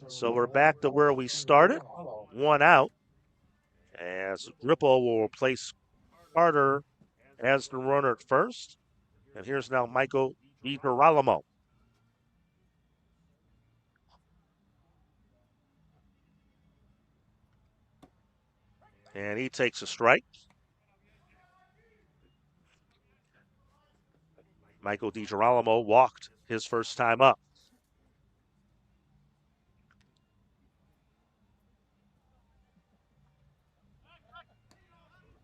So we're back to where we started. 1 out. As Grippo will replace Carter as the runner at first. And here's now Michael DiGirolamo. And he takes a strike. Michael DiGirolamo walked his first time up.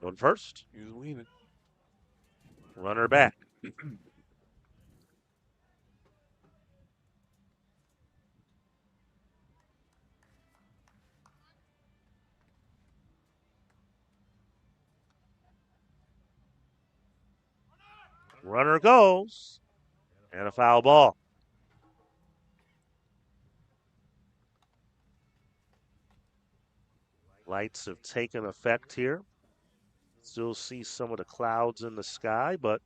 Going first. He's leaning. Runner back. Runner goes. And a foul ball. Lights have taken effect here. Still see some of the clouds in the sky, but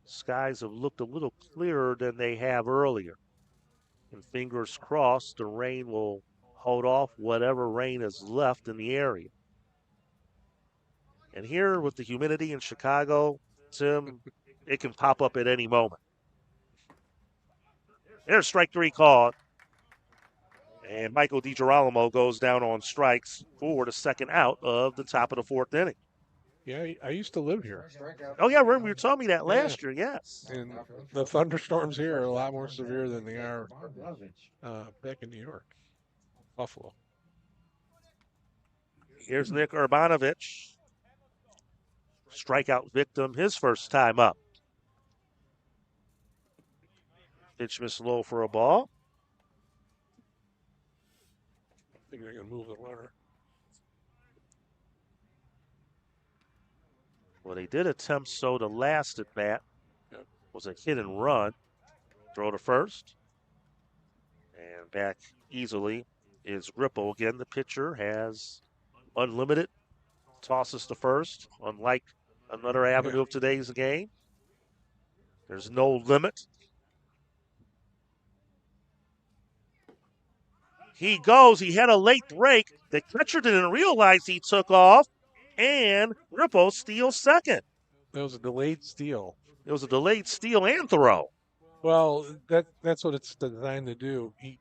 skies have looked a little clearer than they have earlier. And fingers crossed, the rain will hold off whatever rain is left in the area. And here with the humidity in Chicago, Tim, it can pop up at any moment. There's strike 3 called. And Michael DiGirolamo goes down on strikes for the second out of the top of the 4th inning. Yeah, I used to live here. Oh, yeah, remember you told me that last year, yes. And the thunderstorms here are a lot more severe than they are back in New York. Buffalo. Here's Nick Urbanovich. Strikeout victim his first time up. Pitch missed low for a ball. I think they're going to move the runner. Well, they did attempt so the last at bat was a hit and run. Throw to first. And back easily is Grippo. Again, the pitcher has unlimited tosses to first, unlike another avenue of today's game. There's no limit. He goes. He had a late break. The catcher didn't realize he took off, and Grippo steals second. It was a delayed steal. It was a delayed steal and throw. Well, that's what it's designed to do. He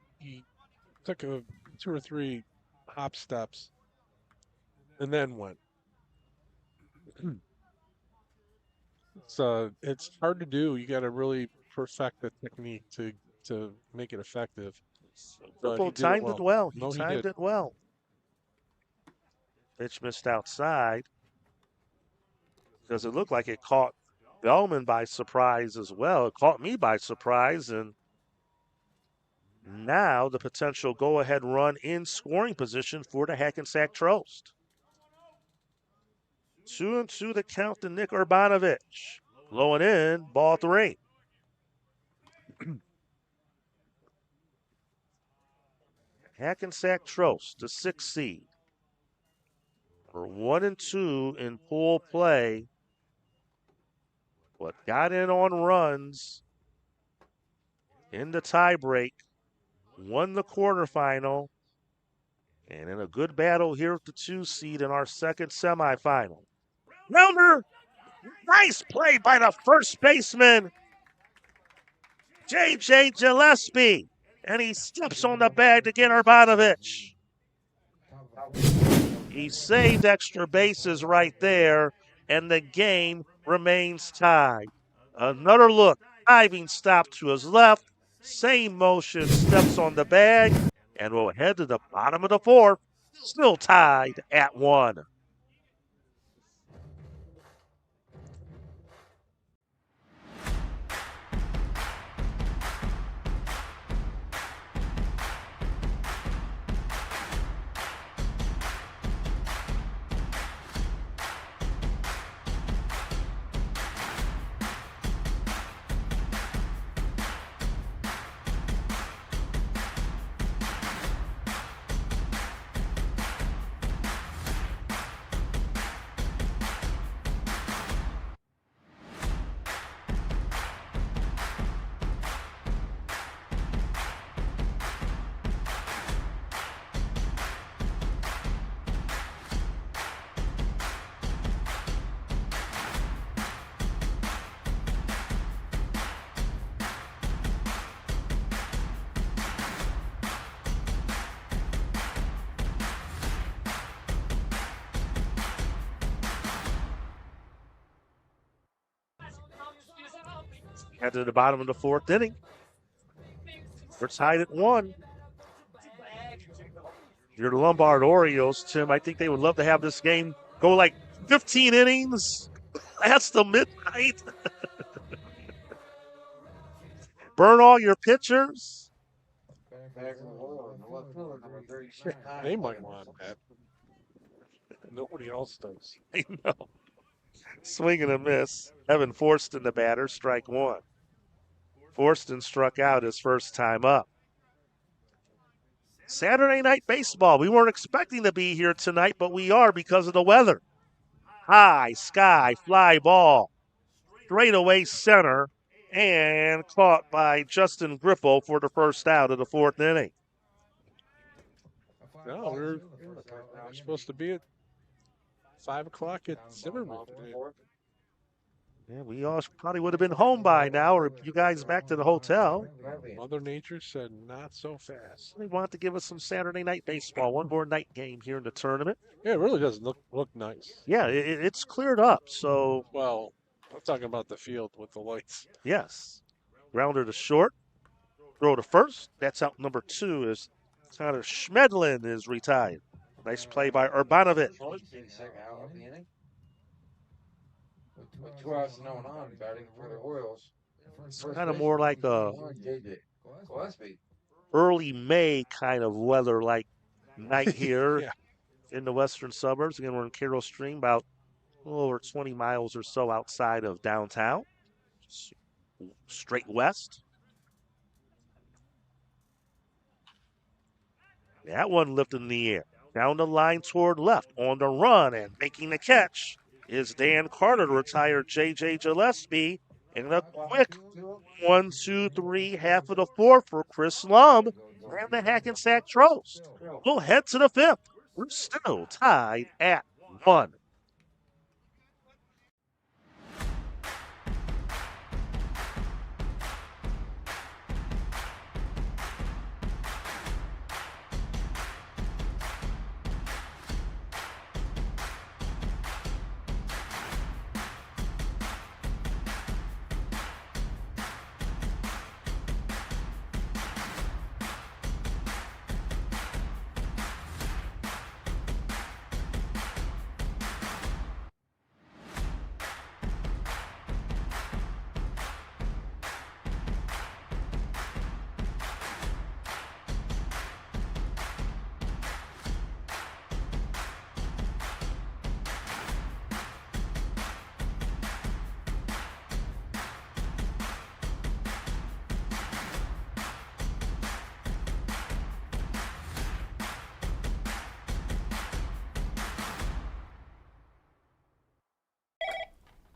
took 2 or 3 hop steps and then went. It's hard to do. You got to really perfect the technique to make it effective. Grippo timed it well. He timed timed it well. Pitch missed outside because it looked like it caught Bellman by surprise as well. It caught me by surprise, and now the potential go-ahead run in scoring position for the Hackensack Trost. 2-2 to count to Nick Urbanovich. Blowing in, ball 3. Hackensack Trost, the 6th seed. We're 1-2 in pool play. But got in on runs in the tiebreak, won the quarterfinal, and in a good battle here at the 2 seed in our second semifinal. Rounder, nice play by the first baseman, J.J. Gillespie, and he steps on the bag to get Urbanovich. He saved extra bases right there, and the game remains tied. Another look, diving stop to his left, same motion, steps on the bag, and we'll head to the bottom of the 4th, still tied at 1. Head to the bottom of the 4th inning. We're tied at 1. Your Lombard Orioles, Tim, I think they would love to have this game go like 15 innings. That's the midnight. Burn all your pitchers. They might want that. Nobody else does. I know. Swing and a miss. Evan Forston, the batter, strike 1. Forston struck out his first time up. Saturday night baseball. We weren't expecting to be here tonight, but we are because of the weather. High sky fly ball. Straight away center, and caught by Justin Grippo for the first out of the 4th inning. No, we're supposed to be at 5 o'clock at Zimmerman. Yeah, we all probably would have been home by now, or you guys back to the hotel. Mother Nature said not so fast. They want to give us some Saturday night baseball, one more night game here in the tournament. Yeah, it really does look nice. Yeah, it's cleared up. So, well, I'm talking about the field with the lights. Yes. Grounder to short. Throw to first. That's out number 2 as Connor Schmedlin is retired. Nice play by Urbanovic. With 2 outs and no one on, batting for the Orioles. It's kind of more like a Gillespie. early May kind of weather like night here Yeah. in the western suburbs. Again, we're in Carroll Stream, about a little over 20 miles or so outside of downtown. Straight west. That one lifted in the air. Down the line toward left. On the run and making the catch is Dan Carter, retired J.J. Gillespie. And a quick 1, 2, 3, half of the fourth for Chris Lum and the Hackensack Tros. We'll head to the fifth. We're still tied at 1.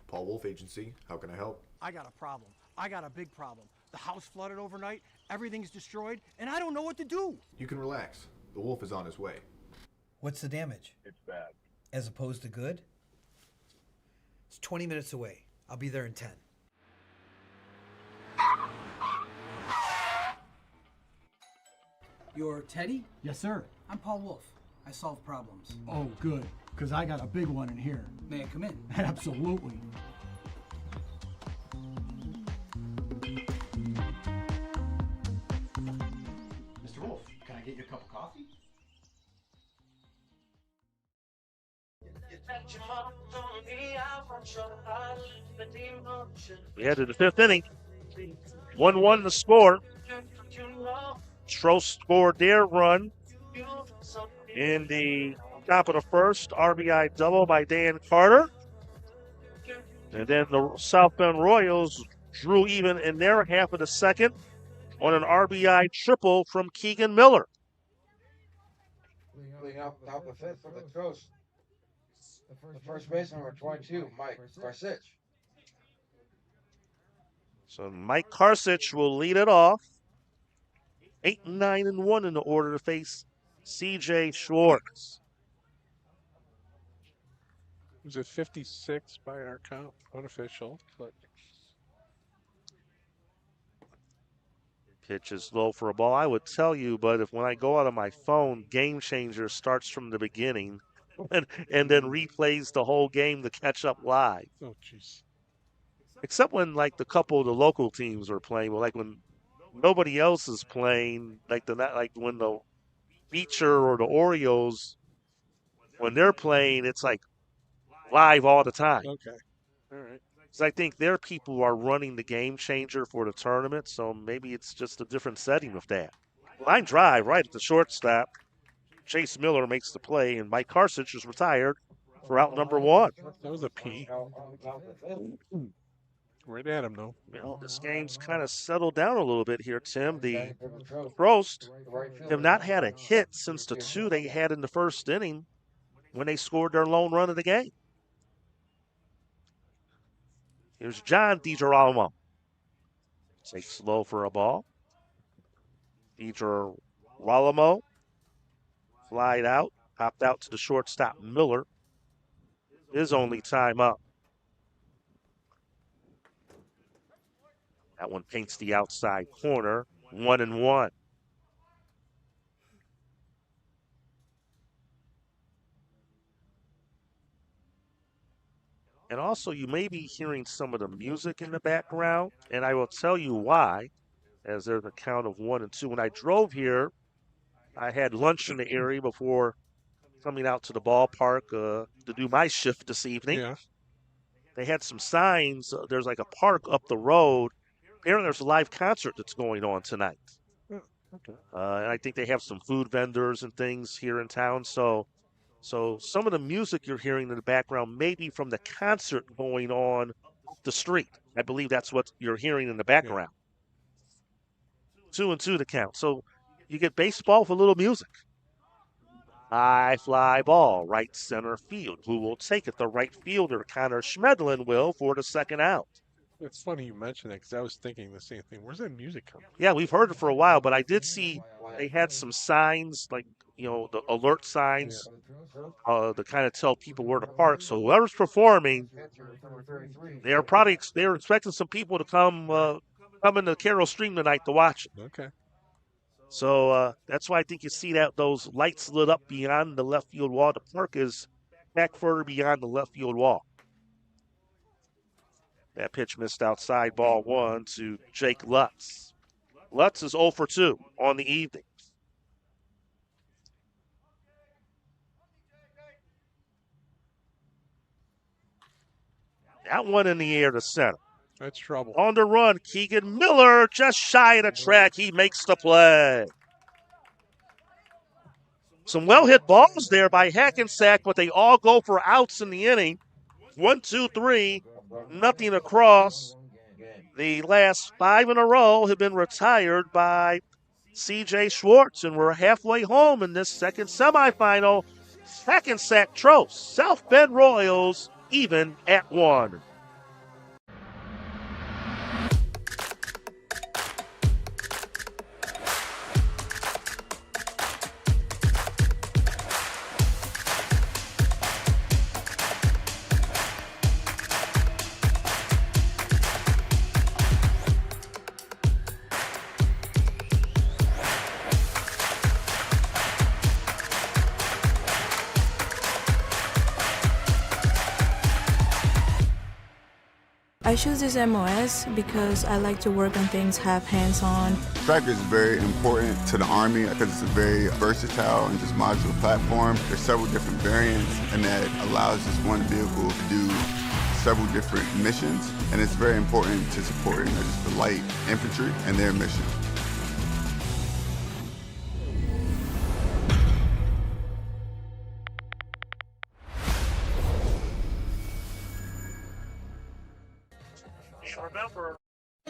Paul Wolf Agency, how can I help? I got a problem. I got a big problem. The house flooded overnight, everything's destroyed, and I don't know what to do. You can relax. The Wolf is on his way. What's the damage? It's bad. As opposed to good? It's 20 minutes away. I'll be there in 10. You're Teddy? Yes, sir. I'm Paul Wolf. I solve problems. Oh, good, because I got a big one in here. May I come in? Absolutely. Mr. Wolf, can I get you a cup of coffee? We head to the fifth inning. 1-1 the score. Tros scored their run in the top of the first. RBI double by Dan Carter. And then the South Bend Royals drew even in their half of the second on an RBI triple from Keegan Miller. Leading up top of the fifth for the Tros. The first baseman, number 22, Mike Garcich. So Mike Karsich will lead it off. 8, 9, and 1 in the order to face C.J. Schwartz. It was at 56 by our count, unofficial, but pitch is low for a ball. I would tell you, but if when I go out on my phone, Game Changer starts from the beginning and then replays the whole game to catch up live. oh jeez. Except when like the couple of the local teams are playing, well, like when nobody else is playing, like when the Beecher or the Orioles, when they're playing, it's like live all the time. Okay. All right. Because I think their people are running the Game Changer for the tournament, so maybe it's just a different setting with that. Line drive right at the shortstop. Chase Miller makes the play, and Mike Karsich is retired for out number 1. That was a P. Right at him, though. Well, this game's kind of settled down a little bit here, Tim. The Prost have not had a hit since the 2 they had in the first inning when they scored their lone run of the game. Here's John DiGirolamo. Takes low for a ball. DiGirolamo flied out, popped out to the shortstop Miller. His only time up. That one paints the outside corner. 1-1. And also, you may be hearing some of the music in the background, and I will tell you why, as there's a count of 1 and 2. When I drove here, I had lunch in the area before coming out to the ballpark to do my shift this evening. Yeah. They had some signs. There's like a park up the road. Apparently, there's a live concert that's going on tonight. Okay. And I think they have some food vendors and things here in town. So some of the music you're hearing in the background may be from the concert going on the street. I believe that's what you're hearing in the background. 2-2 to count. So you get baseball with a little music. High fly ball, right center field. Who will take it? The right fielder, Connor Schmedlin, will for the second out. It's funny you mention that because I was thinking the same thing. Where's that music coming from? Yeah, we've heard it for a while, but I did see they had some signs, like, the alert signs to kind of tell people where to park. So whoever's performing, they're expecting some people to come into Carroll Stream tonight to watch it. Okay. So that's why I think you see that those lights lit up beyond the left field wall. The park is back further beyond the left field wall. That pitch missed outside, ball 1 to Jake Lutz. Lutz is 0 for 2 on the evening. That one in the air to center. That's trouble. On the run, Keegan Miller just shy of the track. He makes the play. Some well-hit balls there by Hackensack, but they all go for outs in the inning. 1, 2, 3, nothing across. The last 5 in a row have been retired by C.J. Schwartz, and we're halfway home in this second semifinal. Hackensack Tropes, South Bend Royals even at 1. I choose this MOS because I like to work on things, have hands-on. Track is very important to the Army because it's a very versatile and just modular platform. There's several different variants, and that allows this one vehicle to do several different missions, and it's very important to support just the light infantry and their mission.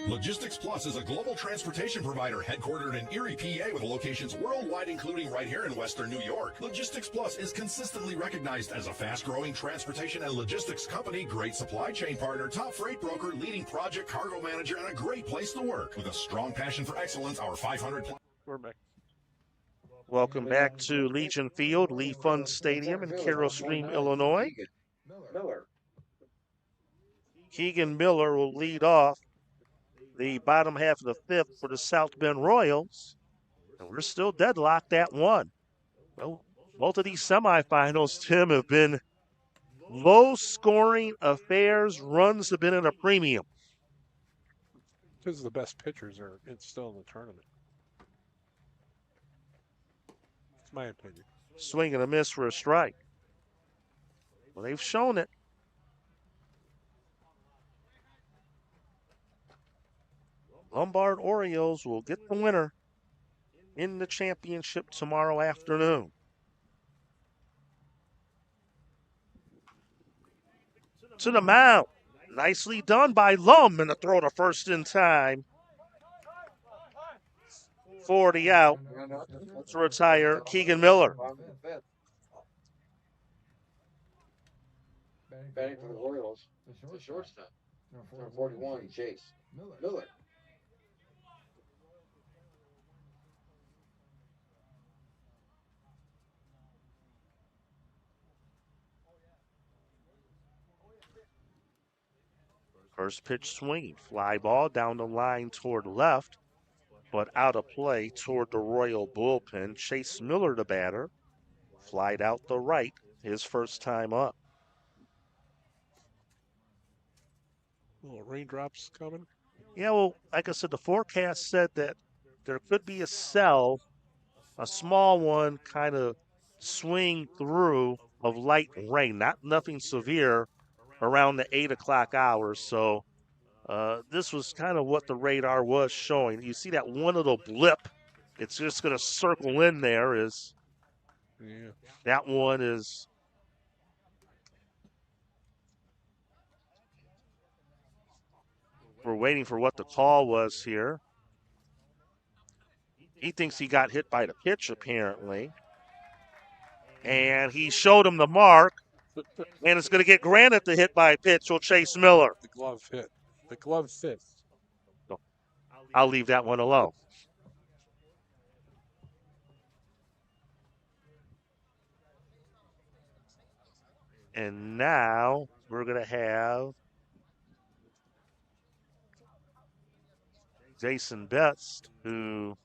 Logistics Plus is a global transportation provider headquartered in Erie, PA with locations worldwide, including right here in Western New York. Logistics Plus is consistently recognized as a fast-growing transportation and logistics company, great supply chain partner, top freight broker, leading project cargo manager, and a great place to work. With a strong passion for excellence, our 500 plus... We're back. Welcome back to Legion Field, Pfund Stadium in Carroll Stream, Illinois. Keegan Miller will lead off the bottom half of the fifth for the South Bend Royals. And we're still deadlocked at 1. Well, both of these semifinals, Tim, have been low-scoring affairs. Runs have been at a premium. Because the best pitchers are still in the tournament. That's my opinion. Swing and a miss for a strike. Well, they've shown it. Lombard Orioles will get the winner in the championship tomorrow afternoon. To the mound. Nicely done by Lum, and the throw to first in time. 40 out to retire Keegan Miller. Batting for the Orioles, the shortstop. Number 41, Chase Miller. First pitch swinging. Fly ball down the line toward left, but out of play toward the Royal bullpen. Chase Miller, the batter, flied out the right his first time up. Little raindrops coming. Yeah, well, like I said, the forecast said that there could be a cell a small one kind of swing through of light rain, nothing severe around the 8 o'clock hour. So this was kind of what the radar was showing. You see that one little blip. It's just going to circle in there. That one is we're waiting for what the call was here. He thinks he got hit by the pitch, apparently. And he showed him the mark. And it's going to get granted the hit by pitch will Chase Miller. The glove hit. The glove fit. So I'll leave that one alone. And now we're going to have Jason Betts, who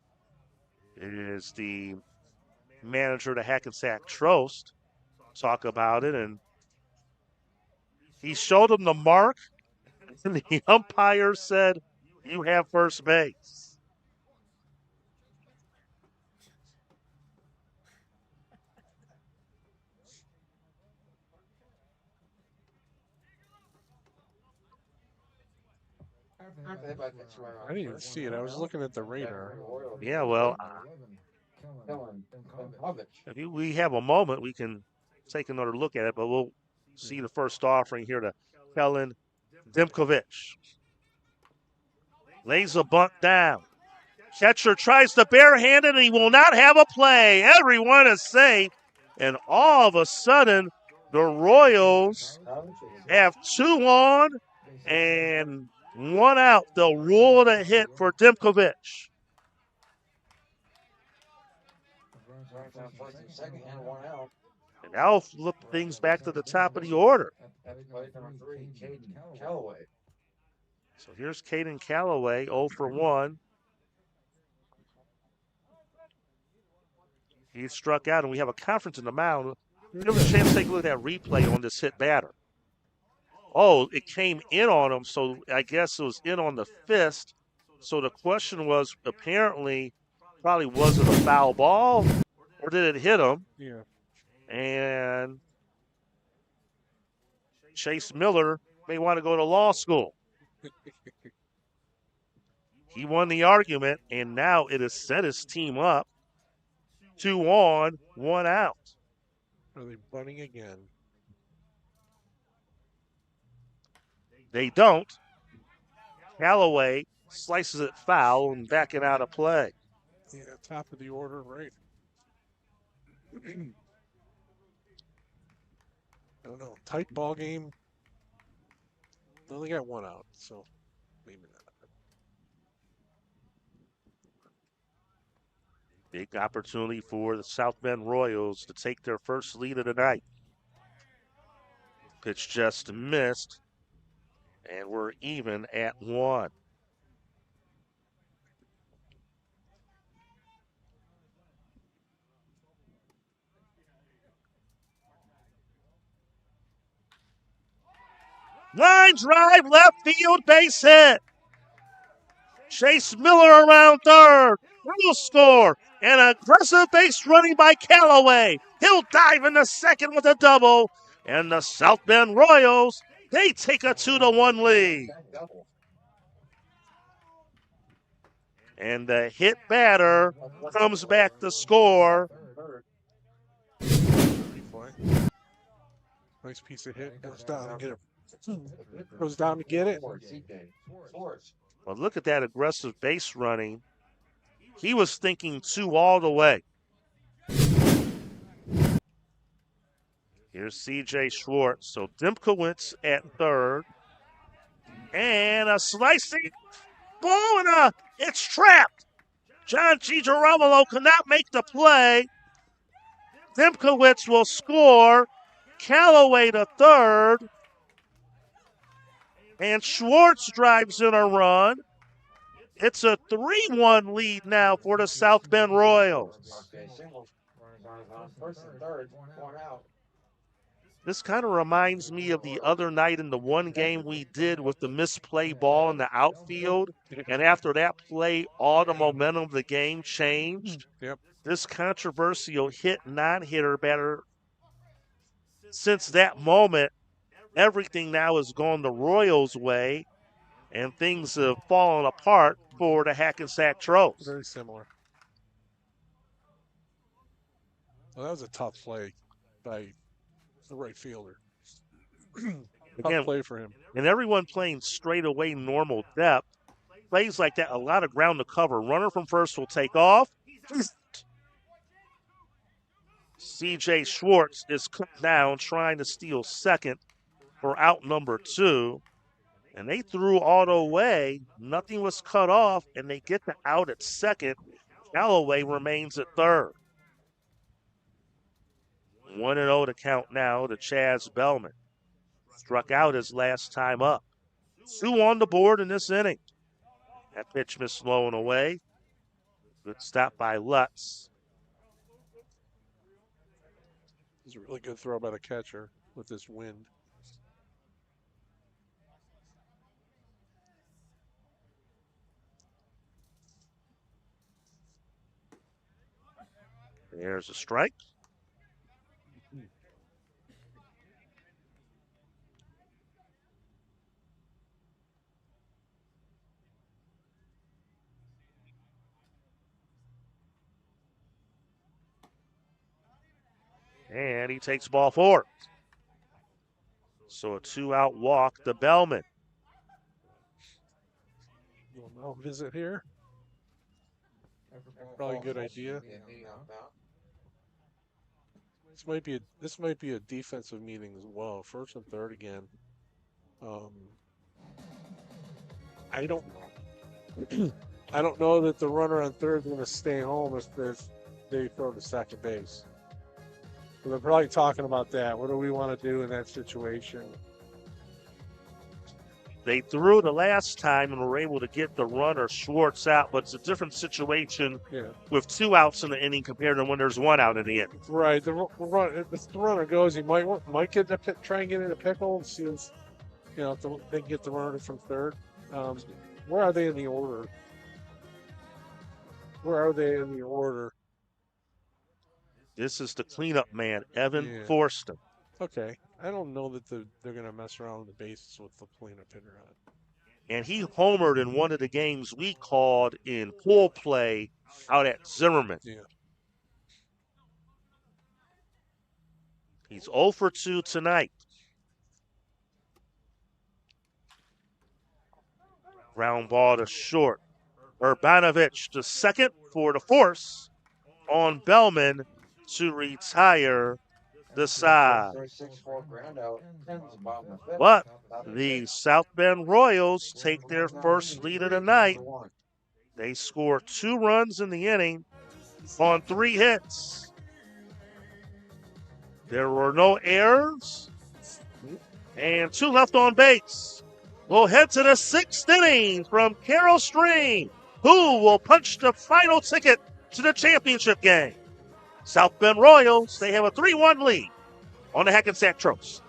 is the manager to Hackensack Trost, talk about it. And he showed him the mark, and the umpire said, "You have first base." I didn't even see it. I was looking at the radar. Yeah, well, if we have a moment, we can take another look at it, but we'll see the first offering here to Kellen Dimkovich. Lays a bunt down. Catcher tries to barehand it, and he will not have a play. Everyone is safe, and all of a sudden, the Royals have 2 on and 1 out. They'll rule it a hit for Dimkovich. And now flip things back to the top of the order. So here's Caden Calloway, 0 for 1. He struck out, and we have a conference in the mound. Give us a chance to take a look at that replay on this hit batter. Oh, it came in on him, so I guess it was in on the fist. So the question was, apparently, probably was it a foul ball, or did it hit him? Yeah. And Chase Miller may want to go to law school. He won the argument, and now it has set his team up. 2 on, 1 out. Are they bunting again? They don't. Callaway slices it foul and backing out of play. Yeah, top of the order, right? I don't know. Tight ball game. They only got 1 out, so maybe not. Big opportunity for the South Bend Royals to take their first lead of the night. Pitch just missed, and we're even at 1. Line drive, left field, base hit. Chase Miller around third. Will score. An aggressive base running by Callaway. He'll dive into second with a double. And the South Bend Royals, they take a 2-1 lead. And the hit batter comes back to score. Nice piece of hit. Goes down and get it. Goes down to get it. Well, look at that aggressive base running. He was thinking 2 all the way. Here's C.J. Schwartz. So Dimkowitz at third. And a slicing ball, and it's trapped. John G. Girolamo cannot make the play. Dimkowitz will score. Callaway to third. And Schwartz drives in a run. It's a 3-1 lead now for the South Bend Royals. This kind of reminds me of the other night in the one game we did with the misplay ball in the outfield. And after that play, all the momentum of the game changed. Yep. this controversial hit non-hitter batter. Since that moment, everything now has gone the Royals' way, and things have fallen apart for the Hackensack Trolls. Very similar. Well, that was a tough play by the right fielder. Tough play for him. And everyone playing straight away normal depth. Plays like that, a lot of ground to cover. Runner from first will take off. C.J. Schwartz is cut down trying to steal second for out number 2. And they threw auto away. Nothing was cut off, and they get the out at second. Callaway remains at third. 1-0 to count now to Chaz Bellman. Struck out his last time up. 2 on the board in this inning. That pitch missed low and away. Good stop by Lutz. It was a really good throw by the catcher with this wind. There's a strike. And he takes ball 4. So a 2-out walk to Bellman. We'll now visit here. Probably a good idea. This might be a defensive meeting as well. First and third again. I don't know that the runner on third is going to stay home if they throw to second base. So they're probably talking about that. What do we want to do in that situation? They threw the last time and were able to get the runner Schwartz out, but it's a different situation with 2 outs in the inning compared to when there's 1 out in the inning. Right. If the runner goes, he might try and get in a pickle and see if they can get the runner from third. Where are they in the order? This is the cleanup man, Evan Forston. Okay. I don't know that they're going to mess around with the bases with the cleanup hitter on. And he homered in one of the games we called in pool play out at Zimmerman. Yeah. He's 0 for 2 tonight. Ground ball to short. Urbanovich to second for the force on Bellman to retire the side. But the South Bend Royals take their first lead of the night. They score 2 runs in the inning on 3 hits. There were no errors and 2 left on base. We'll head to the 6th inning from Carroll Stream, who will punch the final ticket to the championship game. South Bend Royals, they have a 3-1 lead on the Hackensack Trolls.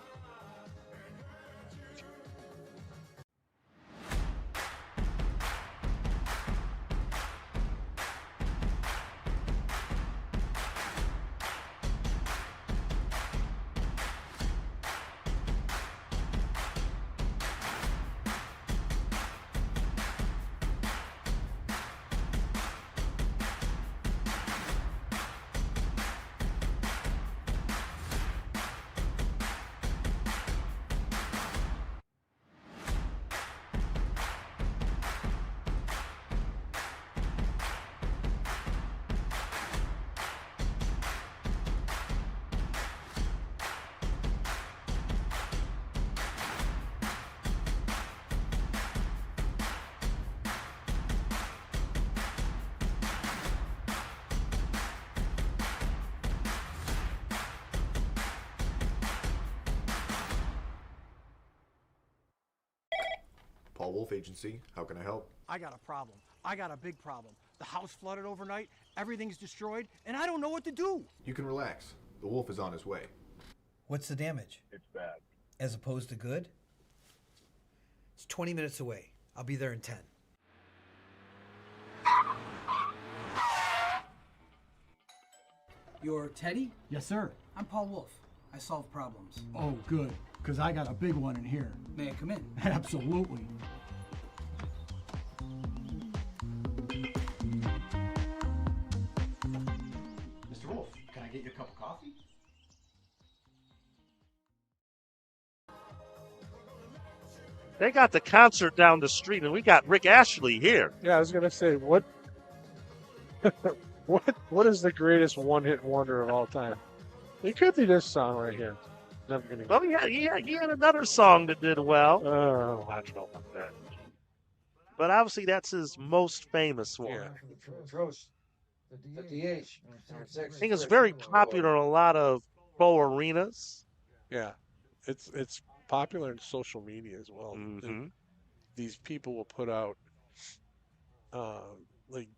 Paul Wolf Agency, how can I help? I got a problem. I got a big problem. The house flooded overnight, everything's destroyed, and I don't know what to do. You can relax. The wolf is on his way. What's the damage? It's bad. As opposed to good? It's 20 minutes away. I'll be there in 10. You're Teddy? Yes, sir. I'm Paul Wolf. I solve problems. Oh, good, because I got a big one in here. May I come in? Absolutely. Mr. Wolf, can I get you a cup of coffee? They got the concert down the street, and we got Rick Ashley here. Yeah, I was gonna say what. What is the greatest one-hit wonder of all time? It could be this song right here. Never gonna. Well, he had another song that did well. Oh, I don't know about that. But obviously, that's his most famous one. Yeah. The DH. I think it's very popular in a lot of pro arenas. Yeah, it's popular in social media as well. Mhm. These people will put out, like,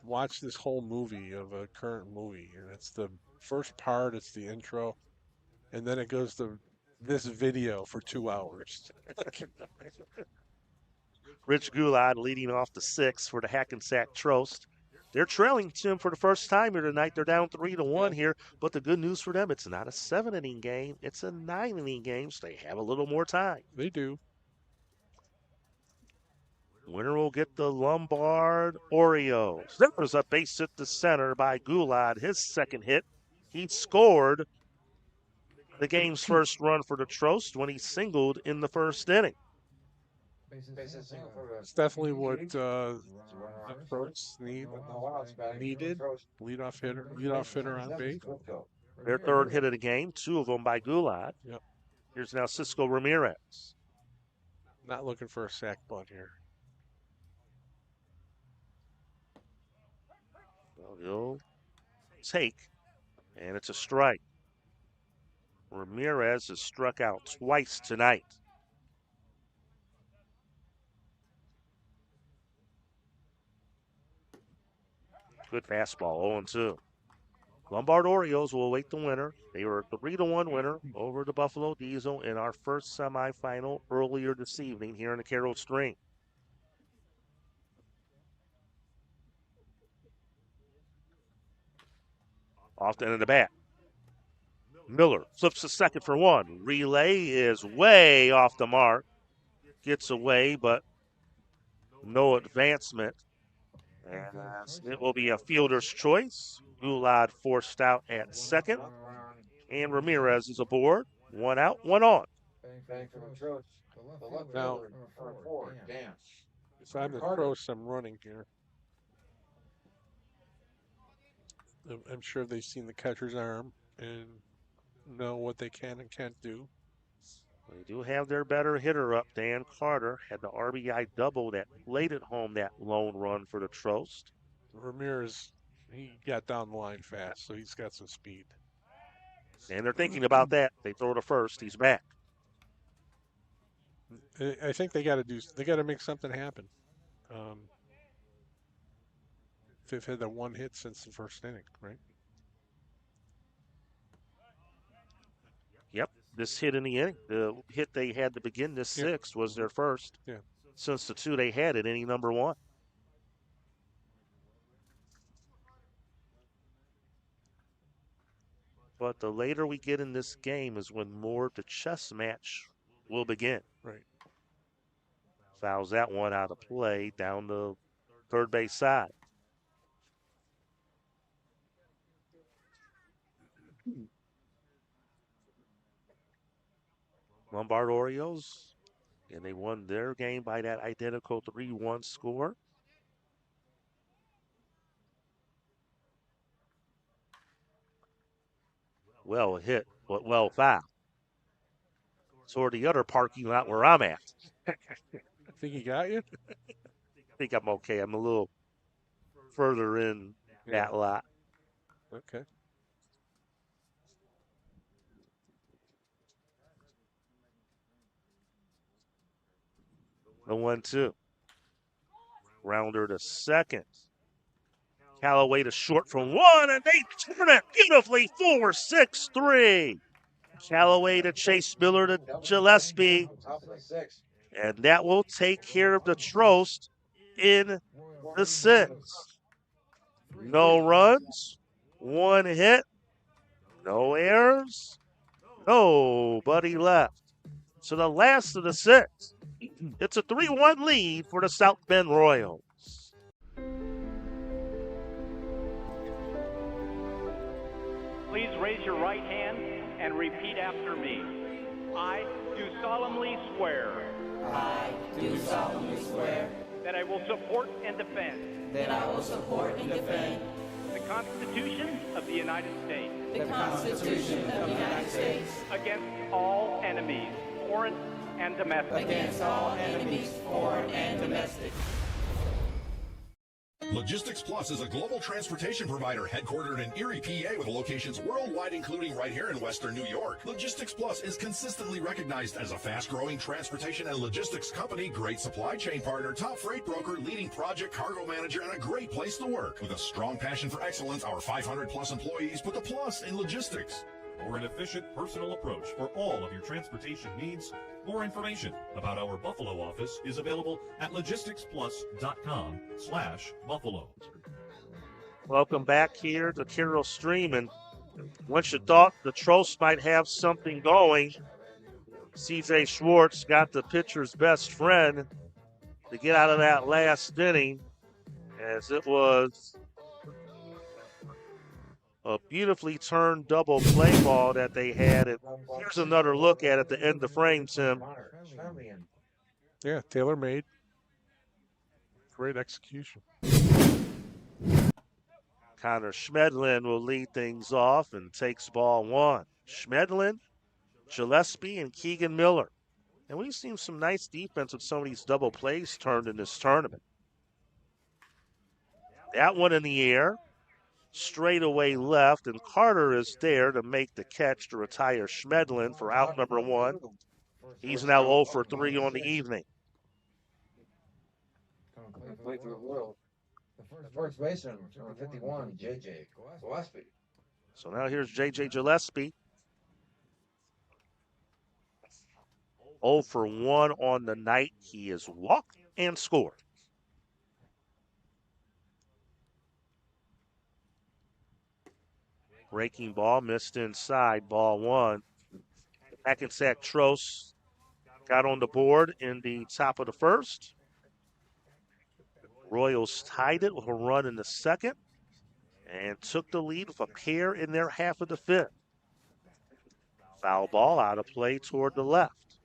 watch this whole movie of a current movie, and it's the first part, it's the intro, and then it goes to this video for 2 hours. Rich Goulart leading off the 6th for the Hackensack Trost. They're trailing Tim for the first time here tonight. They're down 3-1 here, but the good news for them, it's not a 7-inning game. It's a 9-inning game, so they have a little more time. They do. Winner will get the Lombard Oreos. Zippers up base hit to center by Goulart. His second hit. He scored the game's first run for the Trost when he singled in the first inning. It's definitely what the Trots needed. Leadoff hitter on base. Their third hit of the game, 2 of them by Goulart. Yep. Here's now Cisco Ramirez. Not looking for a sac bunt here. Well, he'll take, and it's a strike. Ramirez has struck out twice tonight. Good fastball, 0-2. Lombard Orioles will await the winner. They were a 3-1 winner over the Buffalo Diesel in our first semifinal earlier this evening here in the Carroll Stream. Off the end of the bat. Miller flips to second for 1. Relay is way off the mark. Gets away, but no advancement. And it will be a fielder's choice. Goulart forced out at second. And Ramirez is aboard. 1 out, 1 on. Now, if I'm the Trost, I'm running here. I'm sure they've seen the catcher's arm and know what they can and can't do. They do have their better hitter up. Dan Carter had the RBI double that played at home that lone run for the Trost. Ramirez, he got down the line fast, so he's got some speed. And they're thinking about that. They throw to first. He's back. I think they got to make something happen. They've had that one hit since the first inning, right? Yep, this hit in the inning. The hit they had to begin this 6th was their first. Yeah. Since the 2 they had at inning number 1. But the later we get in this game is when more of the chess match will begin. Right. Fouls that one out of play down the third base side. Lombard Orioles, and they won their game by that identical 3-1 score. Well hit, but well foul. Toward the other parking lot where I'm at. Think he got you? I think I'm okay. I'm a little further in that lot. Okay. The 1-2. Rounder to second. Callaway to short from 1, and they turn it beautifully 4-6-3. Callaway to Chase Miller to Gillespie. And that will take care of the Trost in the 6th. No runs, One hit, no errors, nobody left. So the last of the 6. It's a 3-1 lead for the South Bend Royals. Please raise your right hand and repeat after me. I do solemnly swear. I do solemnly swear that I will support and defend that I will support and defend the Constitution of the United States the Constitution of the United States against all enemies, foreign and domestic. against all enemies, foreign and domestic. Logistics Plus is a global transportation provider headquartered in Erie, PA with locations worldwide, including right here in Western New York. Logistics Plus is consistently recognized as a fast-growing transportation and logistics company, great supply chain partner, top freight broker, leading project cargo manager, and a great place to work. With a strong passion for excellence, our 500-plus employees put the plus in logistics. For an efficient, personal approach for all of your transportation needs, more information about our Buffalo office is available at logisticsplus.com/Buffalo. Welcome back here to Carroll Stream. And once you thought the Trost might have something going, C.J. Schwartz got the pitcher's best friend to get out of that last inning, as it was a beautifully turned double play ball that they had. And here's another look at the end of frame, Tim. Yeah, tailor-made. Great execution. Connor Schmedlin will lead things off and takes ball 1. Schmedlin, Gillespie, and Keegan Miller. And we've seen some nice defense with some of these double plays turned in this tournament. That one in the air. Straight away left, and Carter is there to make the catch to retire Schmedlin for out number 1. He's now 0 for 3 on the evening. Play for the Royals. The first baseman, number 51, J.J. Gillespie. So now here's J.J. Gillespie. 0 for 1 on the night. He has walked and scored. Breaking ball, missed inside, ball 1. Hackensack Trost got on the board in the top of the first. Royals tied it with a run in the second and took the lead with a pair in their half of the 5th. Foul ball out of play toward the left.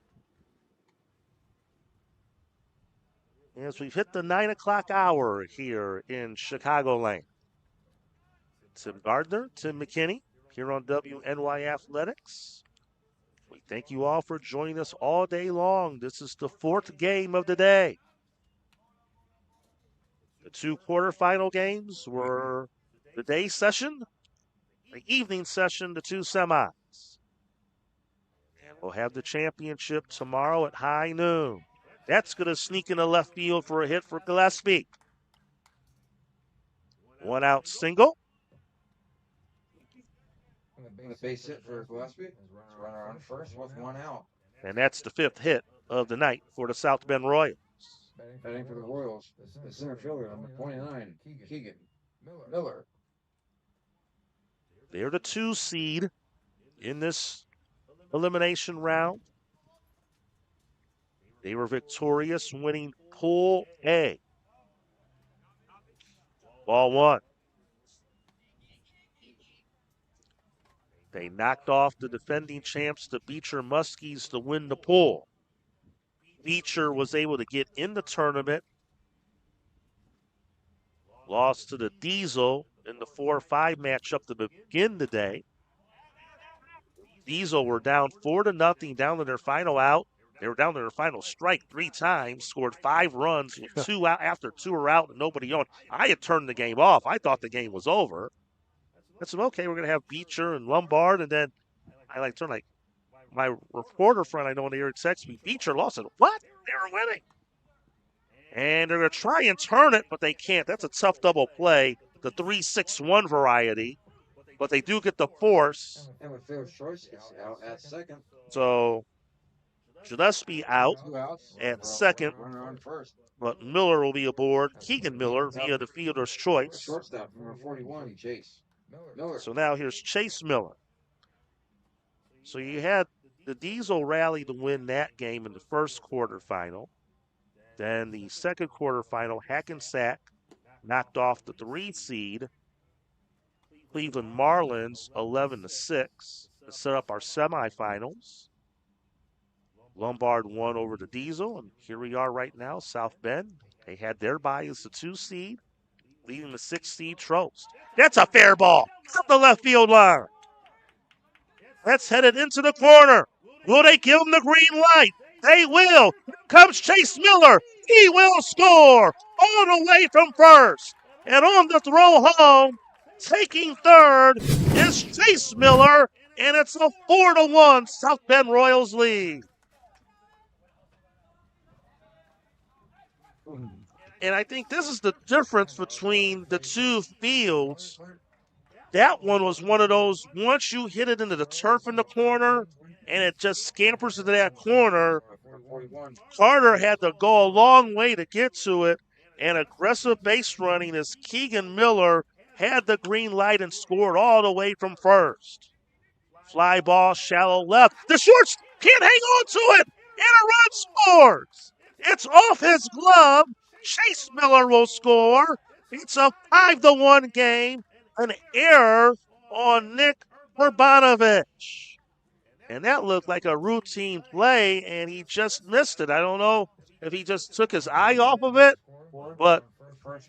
As we've hit the 9 o'clock hour here in Chicagoland. Tim Gardner, Tim McKinney, here on WNYAthletics. We thank you all for joining us all day long. This is the 4th game of the day. The 2 quarterfinal games were the day session, the evening session, the 2 semis. And we'll have the championship tomorrow at high noon. That's going to sneak into left field for a hit for Gillespie. 1 out single. The base hit for Gillespie. Runner on first with 1 out. And that's the 5th hit of the night for the South Bend Royals. Batting for the Royals, the center fielder, number 29, Keegan Miller. They're the 2 seed in this elimination round. They were victorious, winning Pool A. Ball 1. They knocked off the defending champs, the Beecher Muskies, to win the pool. Beecher was able to get in the tournament. Lost to the Diesel in the 4-5 matchup to begin the day. Diesel were down 4-0, down to their final out. They were down to their final strike 3 times, scored 5 runs with 2 out after 2 were out and nobody on. I had turned the game off. I thought the game was over. I said, okay, we're going to have Beecher and Lombard, and then I turned my reporter friend I know in the area texted me, Beecher lost it. What? They were winning. And they're going to try and turn it, but they can't. That's a tough double play, the 3-6-1 variety, but they do get the force. And with Phil Choice is out at second. So Gillespie out at second, Runner on first. but Miller will be aboard. Keegan Miller via the fielder's choice. Shortstop, number 41, Chase So now here's Chase Miller. So you had the Diesel rally to win that game in the first quarterfinal. Then the second quarterfinal, Hackensack knocked off the 3 seed, Cleveland Marlins 11-6 to set up our semifinals. Lombard won over the Diesel, and here we are right now, South Bend. They had their bye as the 2 seed, leading the 6 seed Trost. That's a fair ball up the left field line. That's headed into the corner. Will they give him the green light? They will. Here comes Chase Miller. He will score all the way from first. And on the throw home, taking third is Chase Miller, and it's a 4-1 South Bend Royals lead. And I think this is the difference between the two fields. That one was one of those, once you hit it into the turf in the corner and it just scampers into that corner, Carter had to go a long way to get to it, and aggressive base running as Keegan Miller had the green light and scored all the way from first. Fly ball, shallow left. The shorts can't hang on to it, and a run scores. It's off his glove. Chase Miller will score. It's a 5-1 game. An error on Nick Urbanovich. And that looked like a routine play, and he just missed it. I don't know if he just took his eye off of it, but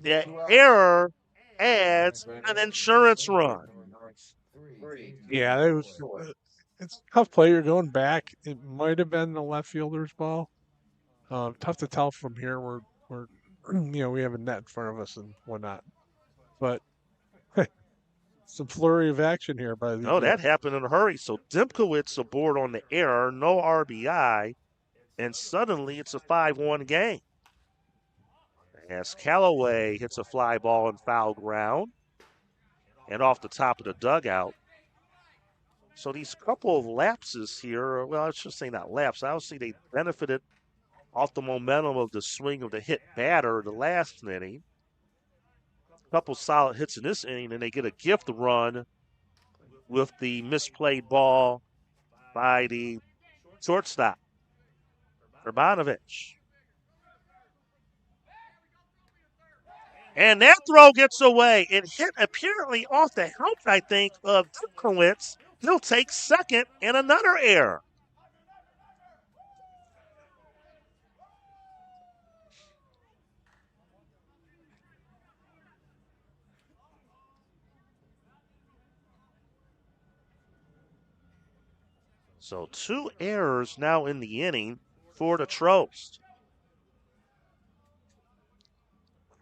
the error adds an insurance run. Yeah, it's a tough play. You're going back. It might have been the left fielder's ball. Tough to tell from here. We're we have a net in front of us and whatnot. But some flurry of action here by the. No, that happened in a hurry. So Dimkowitz aboard on the error, no RBI, and suddenly it's a 5-1 game. As Callaway hits a fly ball in foul ground and off the top of the dugout. So these couple of lapses here, well, I should say not lapse. Obviously, they benefited off the momentum of the swing of the hit batter the last inning. Couple solid hits in this inning, and they get a gift run with the misplayed ball by the shortstop, Urbanovich. And that throw gets away. It hit apparently off the help, I think, of Dimkowitz. He'll take second and another error. So 2 errors now in the inning for the Trost.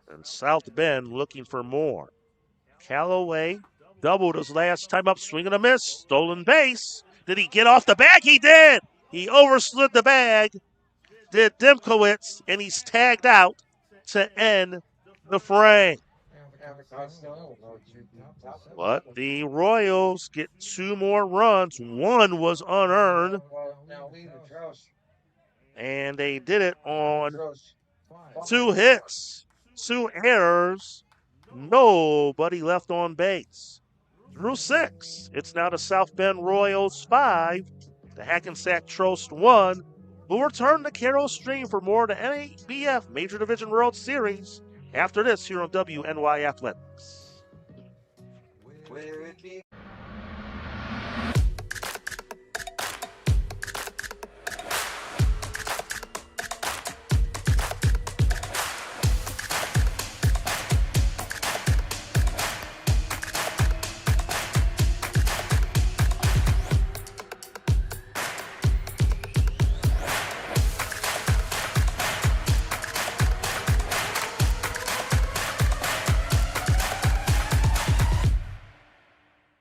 And South Bend looking for more. Callaway doubled his last time up, swing and a miss, stolen base. Did he get off the bag? He did. He overslid the bag, did Dimkowitz, and he's tagged out to end the frame. But the Royals get 2 more runs. 1 was unearned. And they did it on 2 hits, 2 errors, nobody left on base. Through 6, it's now the South Bend Royals 5, the Hackensack Trost 1. We'll return to Carroll Stream for more of the NABF Major Division World Series after this here on WNYAthletics.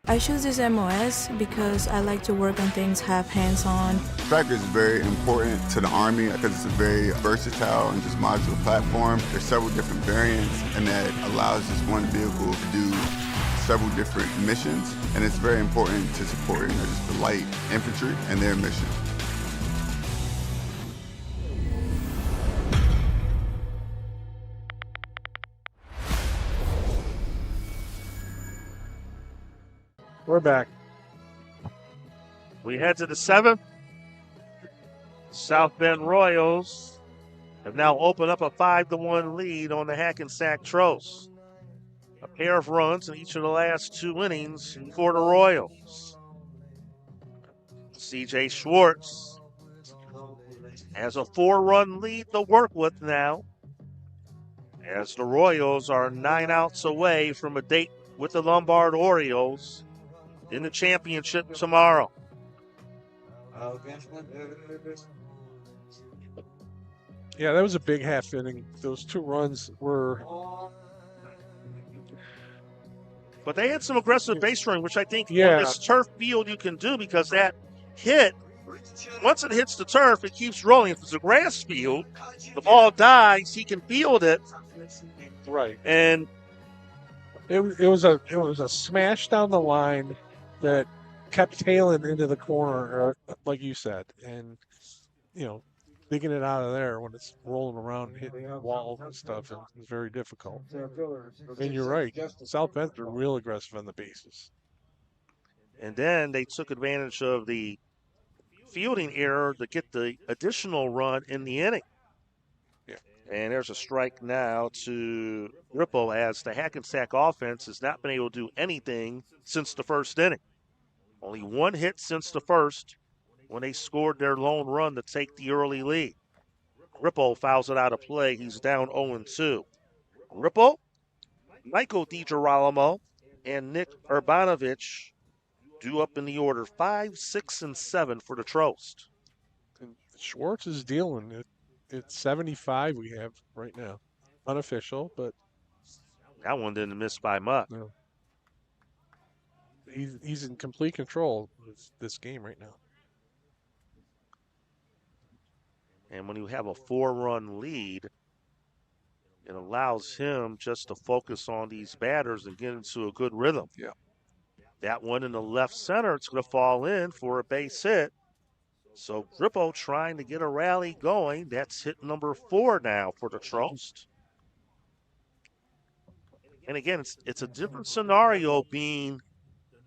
I choose this MOS because I like to work on things, have hands-on. Tracker is very important to the Army because it's a very versatile and just modular platform. There's several different variants, and that allows this one vehicle to do several different missions, and it's very important to support just the light infantry and their mission. We're back. We head to the 7th. South Bend Royals have now opened up a 5-1 lead on the Hackensack Tros. A pair of runs in each of the last 2 innings for the Royals. C.J. Schwartz has a 4-run lead to work with now, as the Royals are 9 outs away from a date with the Lombard Orioles in the championship tomorrow. Yeah, that was a big half inning. Those 2 runs were. But they had some aggressive base running, which I think on this turf field you can do, because that hit, once it hits the turf, it keeps rolling. If it's a grass field, the ball dies, he can field it. Right. And it was a smash down the line that kept tailing into the corner, like you said, and digging it out of there when it's rolling around and hitting walls and stuff is very difficult. And you're right, South Bend's are real aggressive on the bases. And then they took advantage of the fielding error to get the additional run in the inning. Yeah. And there's a strike now to Ripple, as the Hackensack offense has not been able to do anything since the first inning. Only 1 hit since the first, when they scored their lone run to take the early lead. Ripple fouls it out of play. He's down 0-2. Ripple, Michael DiGirolamo, and Nick Urbanovich due up in the order 5, 6, and 7 for the Trost. And Schwartz is dealing it. It's 75 we have right now. Unofficial, but that one didn't miss by much. No. He's in complete control of this game right now. And when you have a 4-run lead, it allows him just to focus on these batters and get into a good rhythm. Yeah. That one in the left center, it's going to fall in for a base hit. So Grippo trying to get a rally going. That's hit number 4 now for the Trost. And again, it's a different scenario being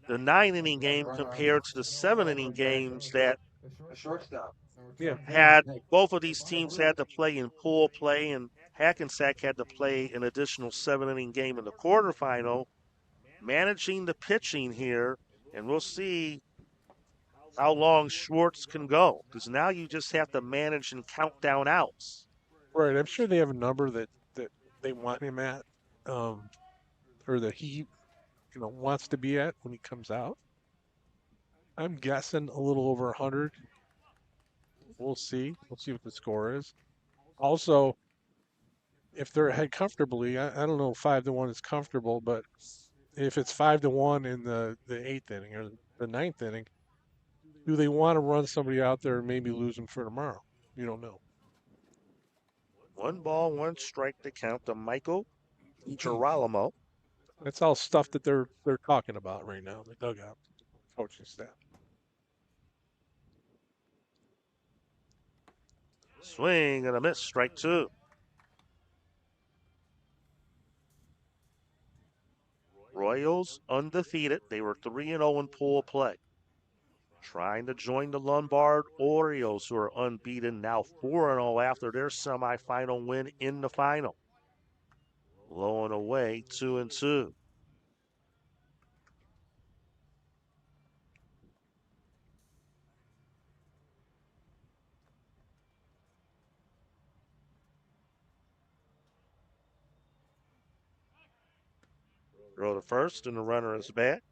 the 9-inning game compared to the 7-inning games that had both of these teams had to play in pool play, and Hackensack had to play an additional 7-inning game in the quarterfinal. Managing the pitching here, and we'll see how long Schwartz can go, because now you just have to manage and count down outs. Right, I'm sure they have a number that they want him at, or that he wants to be at when he comes out. I'm guessing a little over 100. We'll see. We'll see what the score is. Also, if they're ahead comfortably, I don't know if 5-1 is comfortable, but if it's 5-1 in the 8th inning or the 9th inning, do they want to run somebody out there and maybe lose them for tomorrow? You don't know. 1 ball, 1 strike to count to Michael Girolamo. That's all stuff that they're talking about right now, the dugout, coaching staff. Swing and a miss, strike 2. Royals undefeated. They were 3-0 in pool play. Trying to join the Lombard Orioles, who are unbeaten, now 4-0 after their semifinal win in the final. Low and away, 2-2. Throw to first, and the runner is back.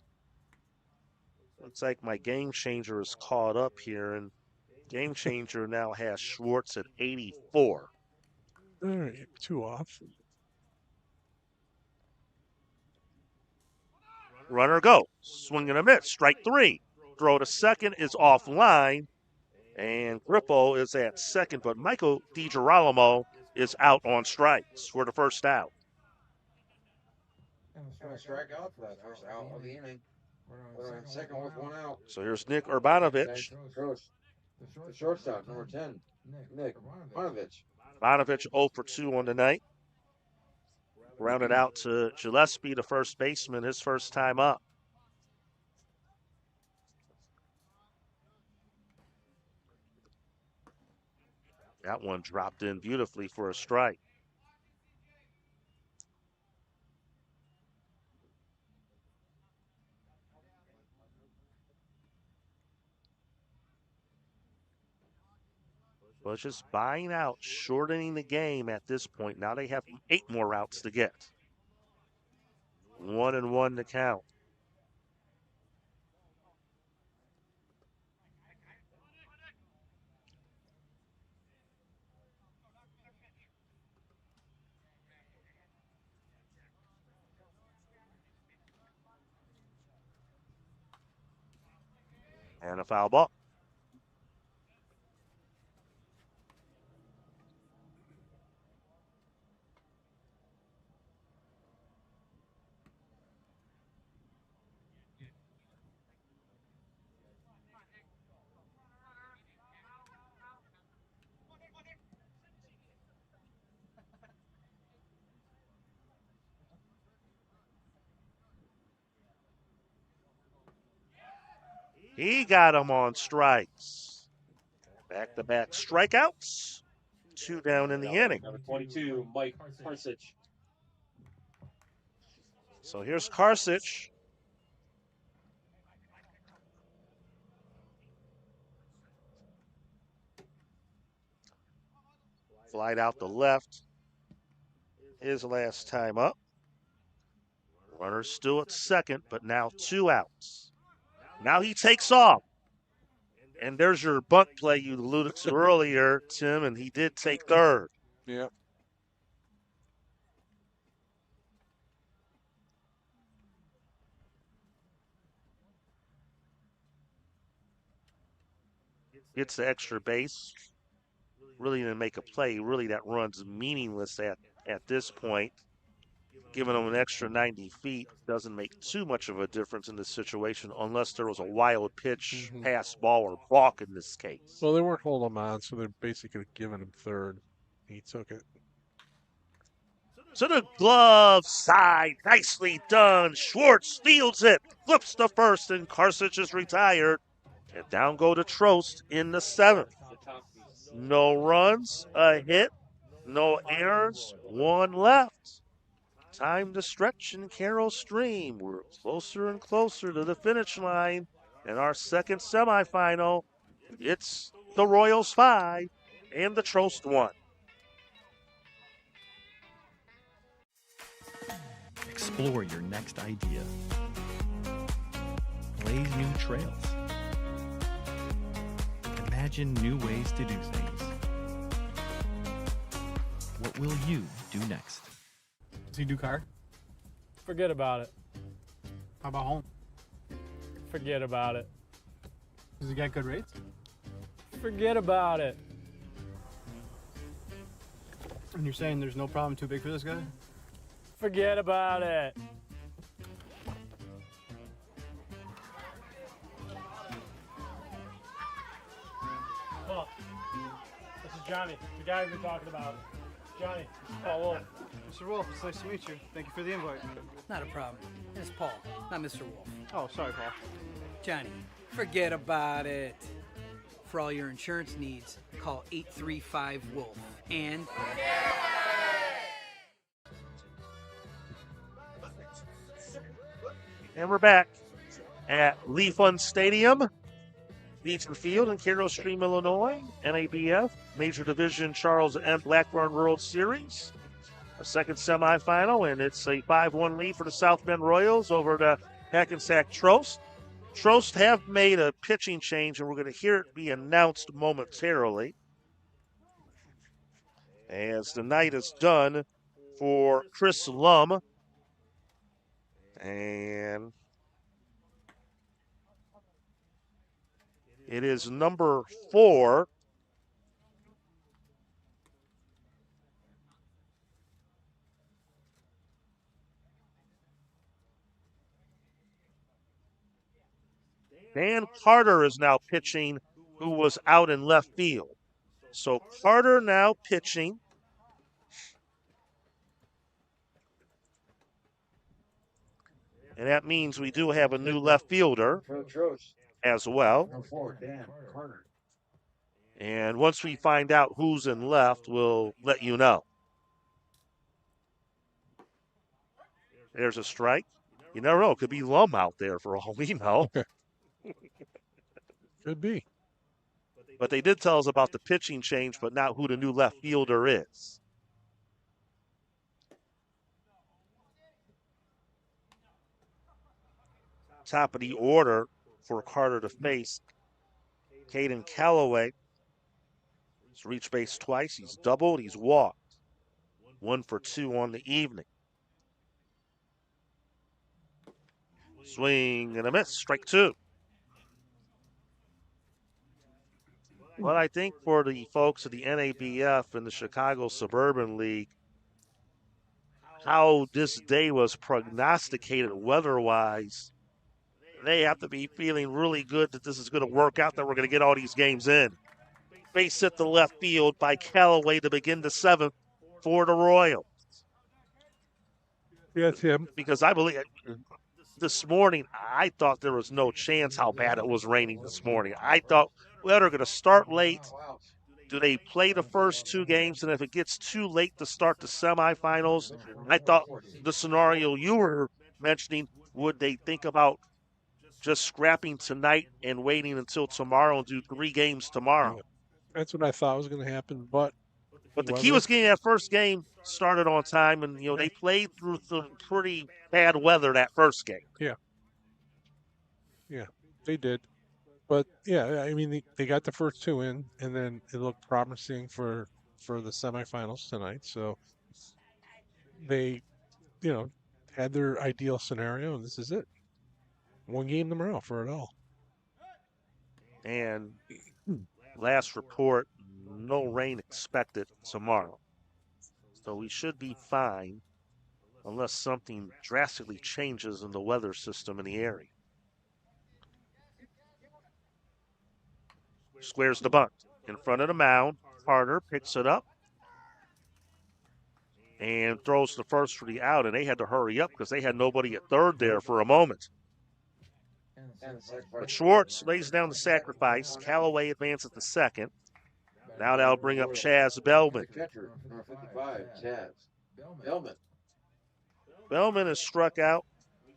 Looks like my Game Changer is caught up here, and Game Changer now has Schwartz at 84. All right, 2 off. Runner go. Swing and a miss. Strike 3. Throw to second is offline, and Grippo is at second, but Michael DiGirolamo is out on strikes for the first out. Strike out for that first out of the inning. We're on second with 1 out. So here's Nick Urbanovich. The shortstop, number 10, Nick Urbanovich. Urbanovich 0 for 2 on the night. Rounded out to Gillespie, the first baseman, his first time up. That one dropped in beautifully for a strike. Well, it's just buying out, shortening the game at this point. Now they have 8 more routes to get. 1-1 to count. And a foul ball. He got him on strikes. Back-to-back strikeouts. 2 down in the inning. Number 22, Mike Parsich. So here's Karsich. Flied out the left. His last time up. Runner's still at second, but now 2 outs. Now he takes off. And there's your bunt play you alluded to earlier, Tim, and he did take third. Yeah. Gets the extra base. Really didn't make a play. Really, that run's meaningless at this point. Giving him an extra 90 feet doesn't make too much of a difference in this situation unless there was a wild pitch, pass, ball, or balk in this case. Well, they weren't holding him on, so they're basically giving him third. He took it. To the glove side. Nicely done. Schwartz fields it. Flips the first, and Karsich is retired. And down go to Trost in the 7th. No runs, a hit, no errors, 1 left. Time to stretch in Carroll Stream. We're closer and closer to the finish line. In our second semifinal, it's the Royals 5 and the Trost 1. Explore your next idea. Blaze new trails. Imagine new ways to do things. What will you do next? Does he do car? Forget about it. How about home? Forget about it. Does he get good rates? Forget about it. And you're saying there's no problem too big for this guy? Forget about it. Oh, this is Johnny, the guy we've been talking about. Johnny, this is Paul Wolf. Mr. Wolf, it's nice to meet you. Thank you for the invite. Not a problem. It's Paul, not Mr. Wolf. Oh, sorry, Paul. Johnny, forget about it. For all your insurance needs, call 835-WOLF. And... And we're back at Pfund Stadium, Legion Field in Carroll Stream, Illinois. NABF, Major Division Charles M. Blackburn World Series. A second semifinal, and it's a 5-1 lead for the South Bend Royals over the Hackensack Trost. Trost have made a pitching change, and we're going to hear it be announced momentarily. As the night is done for Chris Lum. And it is number 4. Dan Carter is now pitching, who was out in left field. So Carter now pitching. And that means we do have a new left fielder as well. And once we find out who's in left, we'll let you know. There's a strike. You never know. It could be Lum out there for all we know. Could be. But they did tell us about the pitching change, but not who the new left fielder is. Top of the order for Carter to face. Caden Calloway. He's reached base twice. He's doubled. He's walked. 1 for 2 on the evening. Swing and a miss. Strike 2. Well, I think for the folks of the NABF and the Chicago Suburban League, how this day was prognosticated weather-wise, they have to be feeling really good that this is going to work out, that we're going to get all these games in. Base hit to left field by Callaway to begin the 7th for the Royals. Yeah, it's him. Because I believe this morning, I thought there was no chance how bad it was raining this morning. I thought, well, they're going to start late. Do they play the first 2 games? And if it gets too late to start the semifinals, I thought the scenario you were mentioning, would they think about just scrapping tonight and waiting until tomorrow and do 3 games tomorrow? That's what I thought was going to happen, but the key was getting that first game started on time, and they played through some pretty bad weather that first game. Yeah, they did. But yeah, I mean they got the first 2 in, and then it looked promising for the semifinals tonight. So they, had their ideal scenario, and this is it. 1 game tomorrow for it all. And last report, no rain expected tomorrow. So we should be fine unless something drastically changes in the weather system in the area. Squares the bunt in front of the mound. Carter picks it up and throws the first for the out, and they had to hurry up because they had nobody at third there for a moment. But Schwartz lays down the sacrifice. Callaway advances to second. Now that'll bring up Chaz Bellman. Catcher, number 55, Chaz Bellman. Bellman has struck out,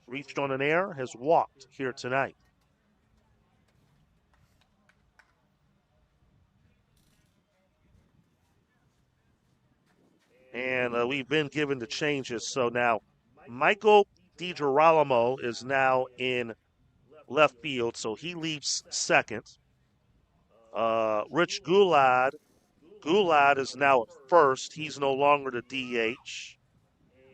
reached on an error, has walked here tonight. And we've been given the changes. So now Michael DiGirolamo is now in left field, so he leaves second. Rich Goulad is now at first. He's no longer the DH.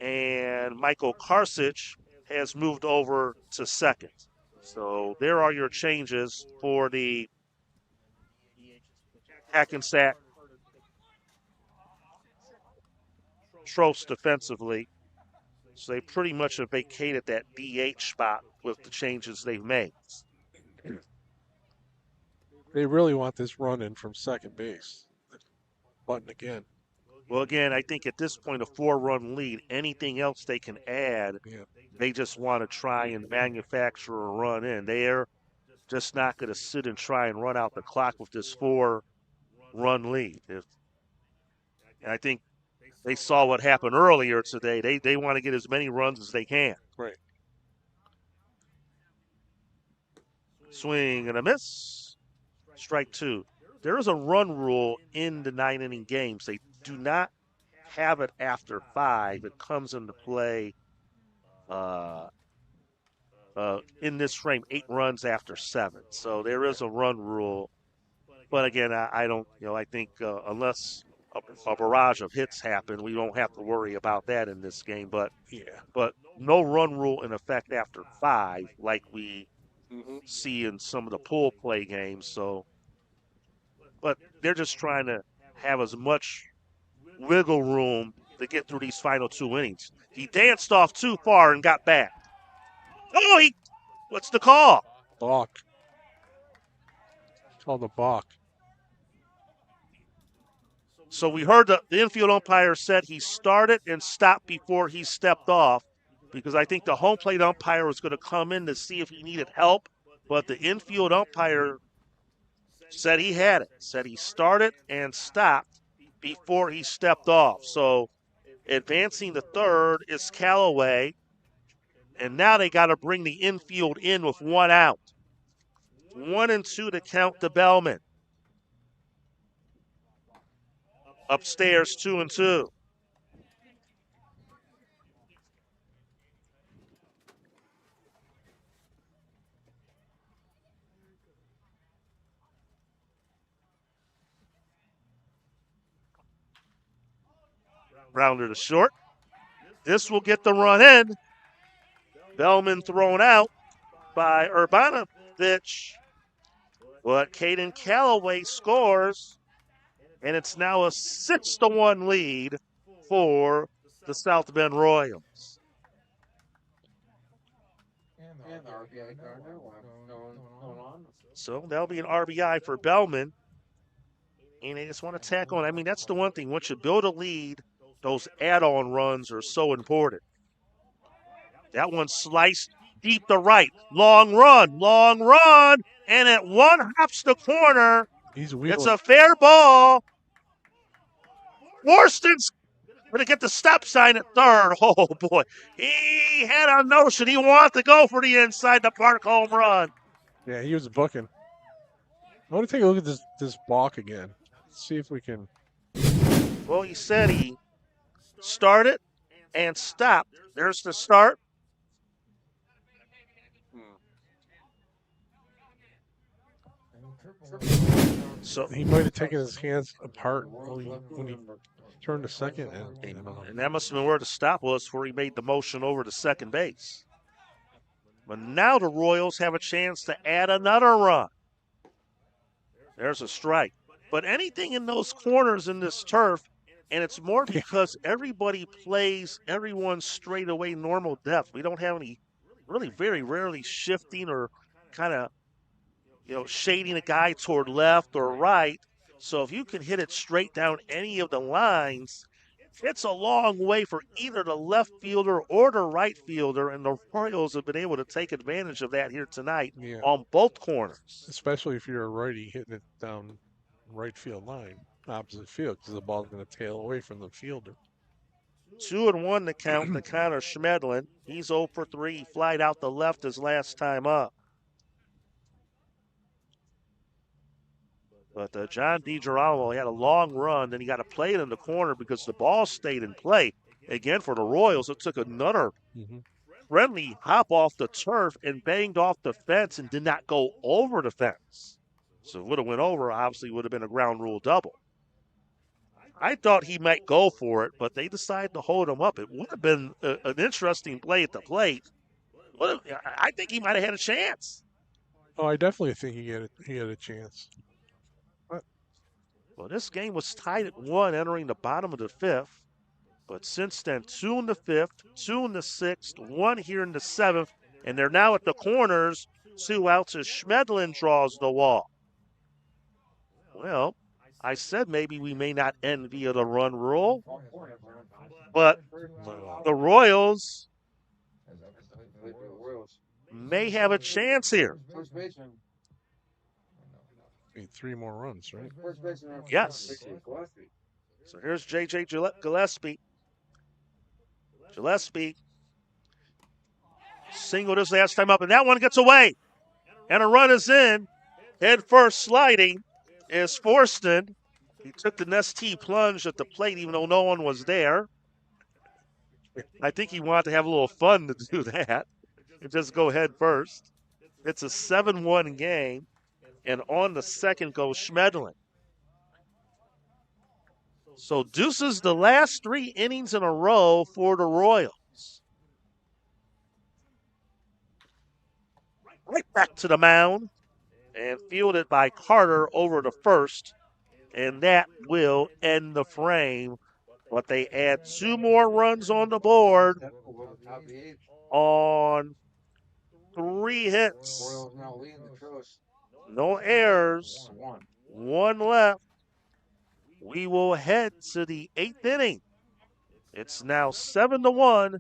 And Michael Karsich has moved over to second. So there are your changes for the Hackensack Tropes defensively. So they pretty much have vacated that DH spot with the changes they've made. They really want this run in from second base. Button again. Well, again, I think at this point, a 4-run lead, anything else they can add, they just want to try and manufacture a run in. They're just not going to sit and try and run out the clock with this 4-run lead. And I think they saw what happened earlier today. They want to get as many runs as they can. Right. Swing and a miss. Strike 2. There is a run rule in the 9-inning games. They do not have it after 5. It comes into play in this frame, 8 runs after 7. So there is a run rule. But again, I don't, I think unless a barrage of hits happen, we don't have to worry about that in this game. But no run rule in effect after 5 like we see in some of the pool play games. So, but they're just trying to have as much wiggle room to get through these final 2 innings. He danced off too far and got back. Oh, what's the call? Balk. It's called a balk. So we heard the infield umpire said he started and stopped before he stepped off, because I think the home plate umpire was going to come in to see if he needed help, but the infield umpire said he had it. Said he started and stopped before he stepped off. So advancing to third is Callaway. And now they got to bring the infield in with one out. 1-2 to count to Bellman. Upstairs, 2-2. Rounder to short. This will get the run in. Bellman thrown out by Urbanovich. But Caden Callaway scores, and it's now a 6-1 lead for the South Bend Royals. So that'll be an RBI for Bellman. And they just want to tack on. I mean, that's the one thing. Once you build a lead, those add-on runs are so important. That one sliced deep to right. Long run. And it one hops the corner. It's a fair ball. Worston's going to get the stop sign at third. Oh, boy. He had a notion. He wanted to go for the inside the park home run. Yeah, he was booking. I want to take a look at this balk again. See if we can. Well, he said he started and stopped. There's the start. So he might have taken his hands apart when he turned to second. And that must have been where the stop was before he made the motion over to second base. But now the Royals have a chance to add another run. There's a strike. But anything in those corners in this turf, and it's more because everybody plays everyone straight away normal depth. We don't have any, really very rarely shifting or kind of, shading a guy toward left or right. So if you can hit it straight down any of the lines, it's a long way for either the left fielder or the right fielder, and the Royals have been able to take advantage of that here tonight on both corners. Especially if you're a righty hitting it down right field line, opposite field, because the ball's going to tail away from the fielder. 2-1 to count to Connor Schmedlin. He's 0 for 3. He flied out the left his last time up. But John DiGirolamo had a long run, then he got to play it in the corner because the ball stayed in play. Again, for the Royals, it took another friendly hop off the turf and banged off the fence and did not go over the fence. So if it would have went over, obviously it would have been a ground rule double. I thought he might go for it, but they decided to hold him up. It would have been an interesting play at the plate. I think he might have had a chance. Oh, I definitely think he had a chance. Well, this game was tied at 1 entering the bottom of the 5th. But since then, 2 in the 5th, 2 in the 6th, 1 here in the 7th, and they're now at the corners. 2 outs as Schmedlin draws the walk. Well, I said maybe we may not end via the run rule, but the Royals may have a chance here. Need 3 more runs, right? Yes. So here's J.J. Gillespie. Gillespie singled his last time up, and that one gets away. And a run is in. Head first sliding is Forston. He took the Nestea plunge at the plate even though no one was there. I think he wanted to have a little fun to do that and just go head first. It's a 7-1 game. And on the second goes Schmedlin. So deuces the last 3 innings in a row for the Royals. Right back to the mound and fielded by Carter over to first. And that will end the frame. But they add 2 more runs on the board on 3 hits. No errors. 1 left. We will head to the 8th inning. It's now 7-1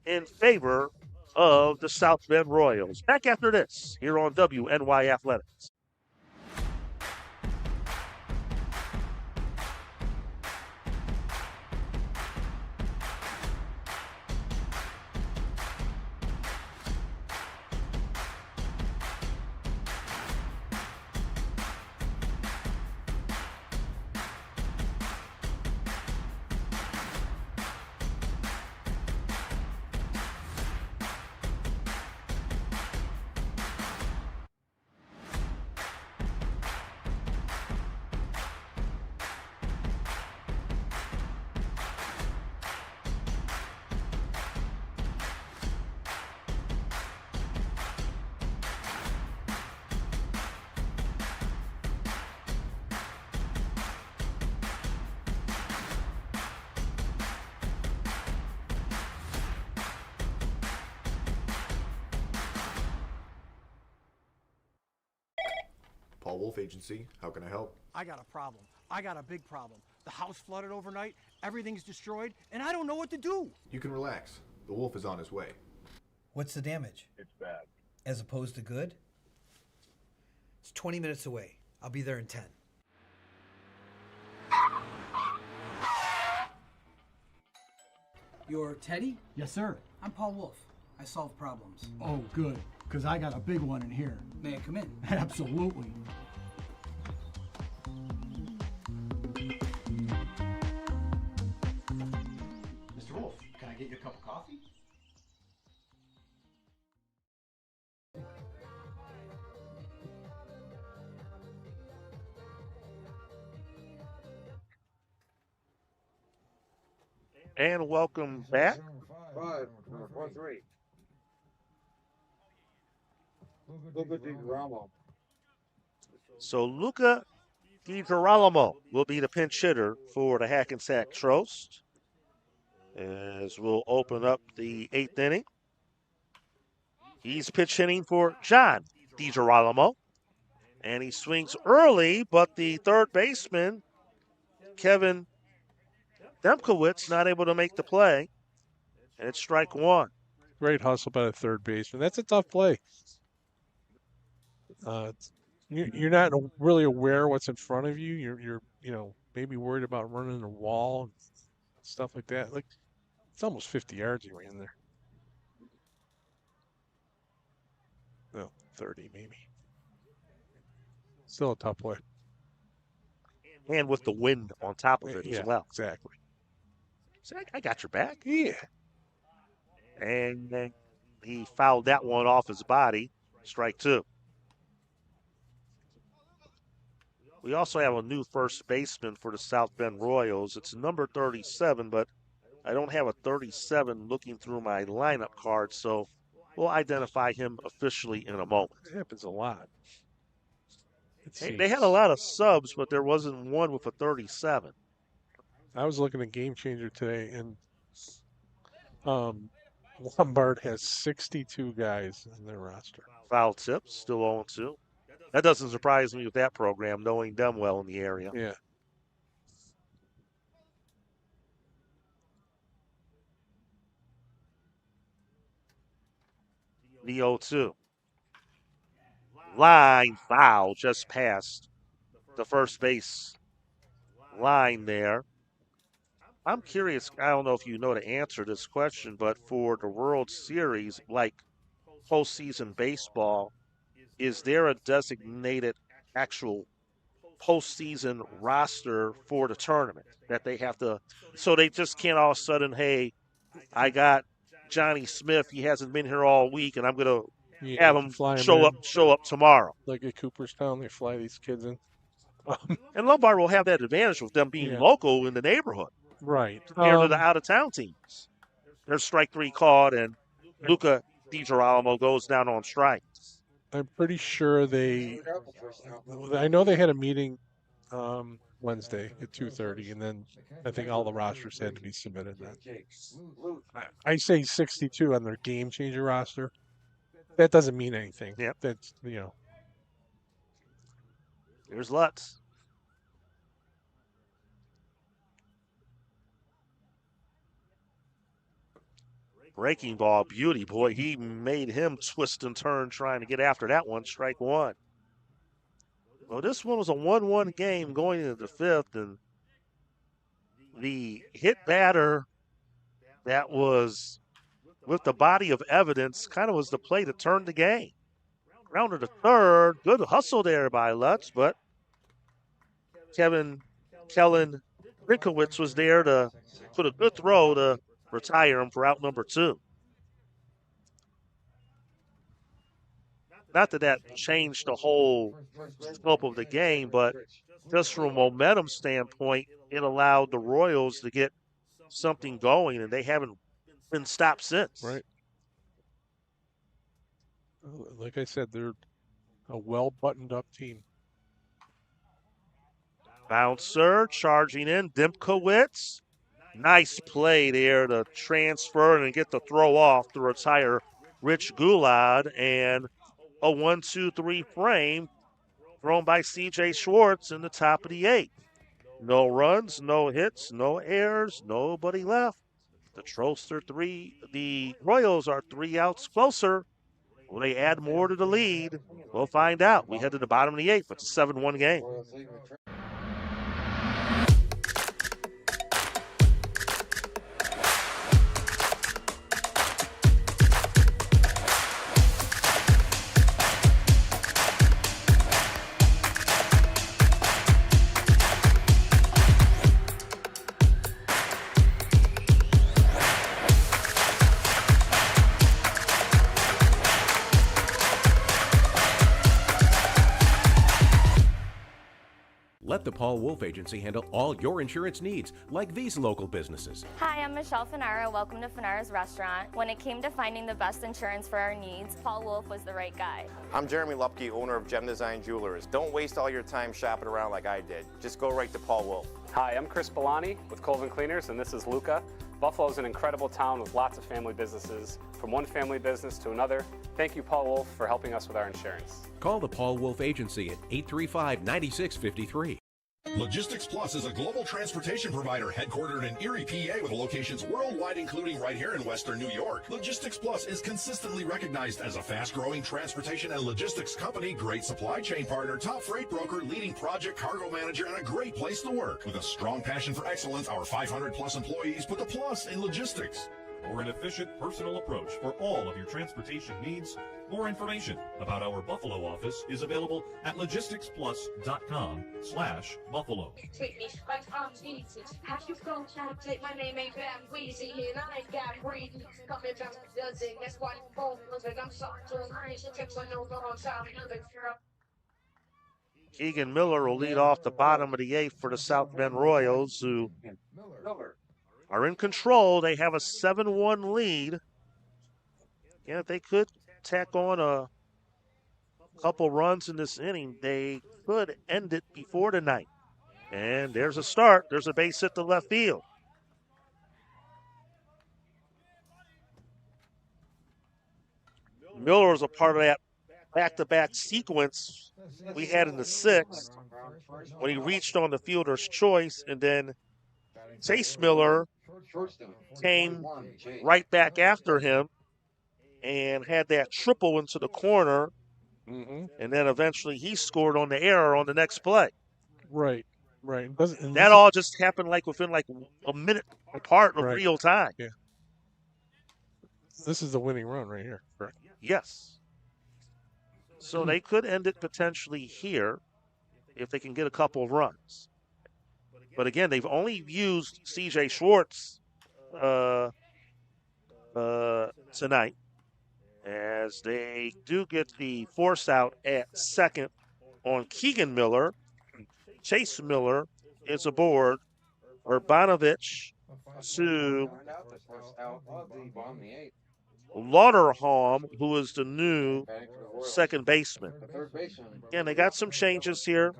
in favor of the South Bend Royals. Back after this here on WNY Athletics. Paul Wolf Agency. How can I help? I got a problem. I got a big problem. The house flooded overnight, everything's destroyed, and I don't know what to do. You can relax. The Wolf is on his way. What's the damage? It's bad. As opposed to good? It's 20 minutes away. I'll be there in 10. You're Teddy? Yes, sir. I'm Paul Wolf. I solve problems. Oh, good, because I got a big one in here. May I come in? Absolutely. Mr. Wolf, can I get you a cup of coffee? And welcome back. 4-3. Luca DiGirolamo. So Luca DiGirolamo will be the pinch hitter for the Hackensack Trost, as we'll open up the 8th inning. He's pitch hitting for John DiGirolamo, and he swings early, but the third baseman, Kevin Demkowitz, not able to make the play, and it's strike one. Great hustle by the third baseman. That's a tough play. You're not really aware what's in front of you. You're maybe worried about running a wall and stuff like that. Like, it's almost 50 yards he ran there. No, 30 maybe. Still a tough play. And with the wind on top of it as well. Exactly. So I got your back. Yeah. And then he fouled that one off his body. Strike two. We also have a new first baseman for the South Bend Royals. It's number 37, but I don't have a 37 looking through my lineup card, so we'll identify him officially in a moment. It happens a lot. They had a lot of subs, but there wasn't one with a 37. I was looking at Game Changer today, and Lombard has 62 guys in their roster. Foul tip, still 0-2. That doesn't surprise me with that program, knowing them well in the area. Yeah. The 0-2. Line foul just past the first base line there. I'm curious, I don't know if you know the answer to this question, but for the World Series, like postseason baseball, is there a designated actual postseason roster for the tournament that they have to, so they just can't all of a sudden, hey, I got Johnny Smith, he hasn't been here all week, and I'm going to have him show up tomorrow. Like at Cooperstown, they fly these kids in. And Lombard will have that advantage with them being local in the neighborhood. Right. Compared to the out-of-town teams. There's strike three called, and Luca DiGirolamo goes down on strike. I'm pretty sure I know they had a meeting Wednesday at 2:30, and then I think all the rosters had to be submitted then. I say 62 on their Game Changer roster. That doesn't mean anything. Yep. That's, Here's Lutz. Breaking ball beauty. Boy, he made him twist and turn trying to get after that one. Strike one. Well, this one was a 1-1 game going into the fifth, and the hit batter that was with the body of evidence kind of was the play to turn the game. Grounded to third. Good hustle there by Lutz, but Kellen Rinkowitz was there to put a good throw to retire him for out number two. Not that changed the whole scope of the game, but just from a momentum standpoint, it allowed the Royals to get something going, and they haven't been stopped since. Right. Like I said, they're a well-buttoned-up team. Bouncer charging in, Demkowitz. Nice play there to transfer and get the throw off to retire Rich Goulad, and a 1-2-3 frame thrown by C.J. Schwartz in the top of the 8th. No runs, no hits, no errors, nobody left. The Royals are 3 outs closer. Will they add more to the lead? We'll find out. We head to the bottom of the 8th. It's a 7-1 game. Let the Paul Wolf Agency handle all your insurance needs, like these local businesses. Hi, I'm Michelle Finara. Welcome to Finara's Restaurant. When it came to finding the best insurance for our needs, Paul Wolf was the right guy. I'm Jeremy Lupke, owner of Gem Design Jewelers. Don't waste all your time shopping around like I did. Just go right to Paul Wolf. Hi, I'm Chris Bellani with Colvin Cleaners, and this is Luca. Buffalo is an incredible town with lots of family businesses. From one family business to another, thank you, Paul Wolf, for helping us with our insurance. Call the Paul Wolf Agency at 835-9653. Logistics Plus is a global transportation provider headquartered in Erie, PA with locations worldwide, including right here in Western New York. Logistics Plus is consistently recognized as a fast-growing transportation and logistics company, great supply chain partner, top freight broker, leading project cargo manager, and a great place to work. With a strong passion for excellence, our 500-plus employees put the plus in logistics. For an efficient, personal approach for all of your transportation needs, more information about our Buffalo office is available at logisticsplus.com/Buffalo. Keegan Miller will lead off the bottom of the 8th for the South Bend Royals, who are in control. They have a 7-1 lead. And if they could tack on a couple runs in this inning, they could end it before the 9th. And there's a start. There's a base hit to left field. Miller was a part of that back-to-back sequence we had in the 6th when he reached on the fielder's choice, and then Chase Miller came right back after him and had that triple into the corner, and then eventually he scored on the error on the next play. Right. That all just happened like within like a minute apart of real time. Yeah. This is the winning run right here. Correct. Yes. So they could end it potentially here if they can get a couple of runs. But again, they've only used C.J. Schwartz tonight, as they do get the force out at second on Keegan Miller. Chase Miller is aboard. Urbanovich to Lauderholm, who is the new second baseman. Again, they got some changes here.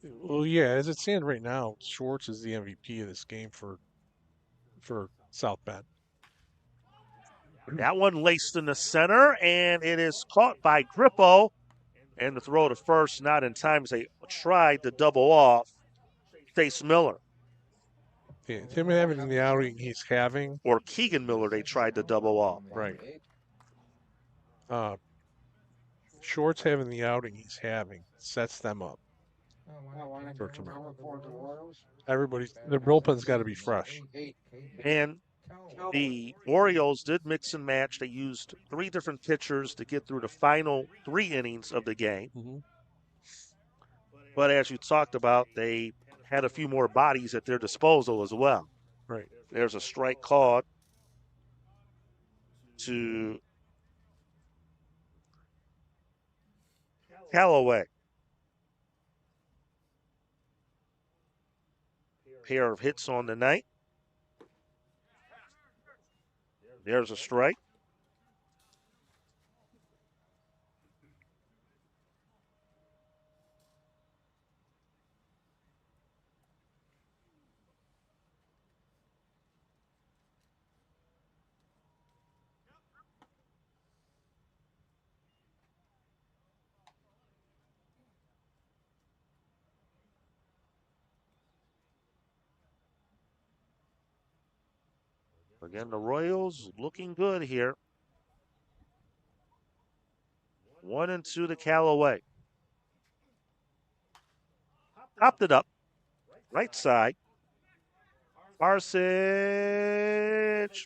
Well, yeah, as it stands right now, Schwartz is the MVP of this game for South Bend. That one laced in the center, and it is caught by Grippo. And the throw to first, not in time, as they tried to double off Chase Miller. Yeah, him having the outing he's having. Or Keegan Miller, they tried to double off. Right. Schwartz having the outing he's having sets them up for tomorrow. Their bullpen's got to be fresh. And the Orioles did mix and match. They used 3 different pitchers to get through the final 3 innings of the game. Mm-hmm. But as you talked about, they had a few more bodies at their disposal as well. Right. There's a strike called to Callaway. Pair of hits on the night. There's a strike. Again, the Royals looking good here. 1-2 to Callaway. Popped it up. Right side. Parsons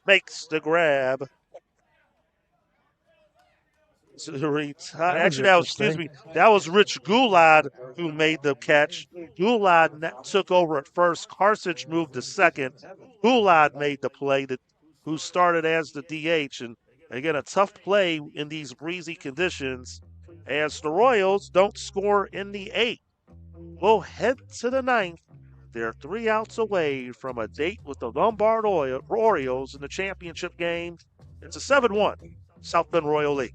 makes the grab. Actually, excuse me, that was Rich Goulad who made the catch. Goulad took over at first. Carthage moved to second. Goulad made the play, who started as the DH. And again, a tough play in these breezy conditions as the Royals don't score in the 8th. We'll head to the 9th. They're 3 outs away from a date with the Lombard Orioles in the championship game. It's a 7-1 South Bend Royal League.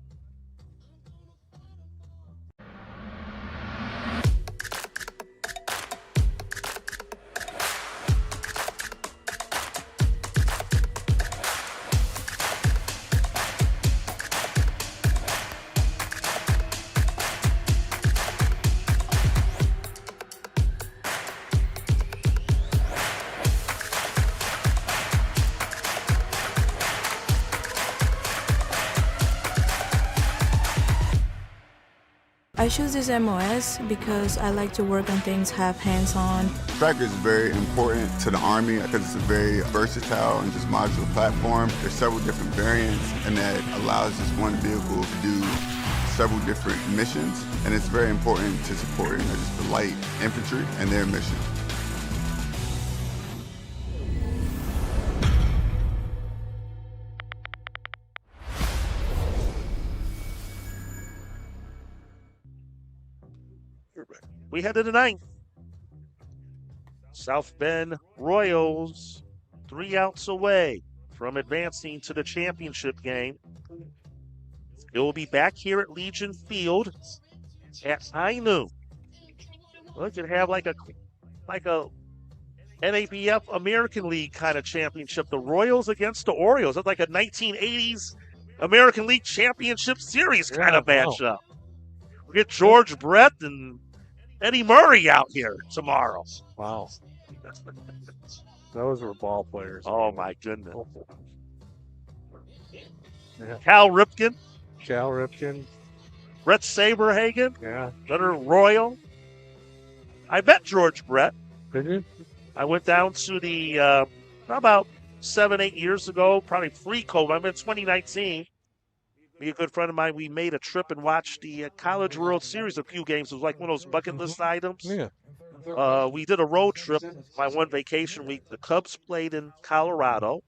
I choose this MOS because I like to work on things, have hands-on. Track is very important to the Army because it's a very versatile and just modular platform. There's several different variants, and that allows this one vehicle to do several different missions, and it's very important to support just the light infantry and their mission. We head to the 9th. South Bend Royals 3 outs away from advancing to the championship game. It will be back here at Legion Field at high noon. We could have like a NABF American League kind of championship. The Royals against the Orioles. That's like a 1980s American League Championship Series kind of matchup. We get George Brett and Eddie Murray out here tomorrow. Wow. Those were ball players. Oh, my goodness. Yeah. Cal Ripken. Brett Saberhagen. Yeah. Another Royal. I met George Brett. Did you? I went down to the, about 7-8 years ago, probably pre-COVID. I mean, 2019. Me, a good friend of mine, we made a trip and watched the College World Series, a few games. It was like one of those bucket list items. Yeah. We did a road trip. My one vacation week, the Cubs played in Colorado.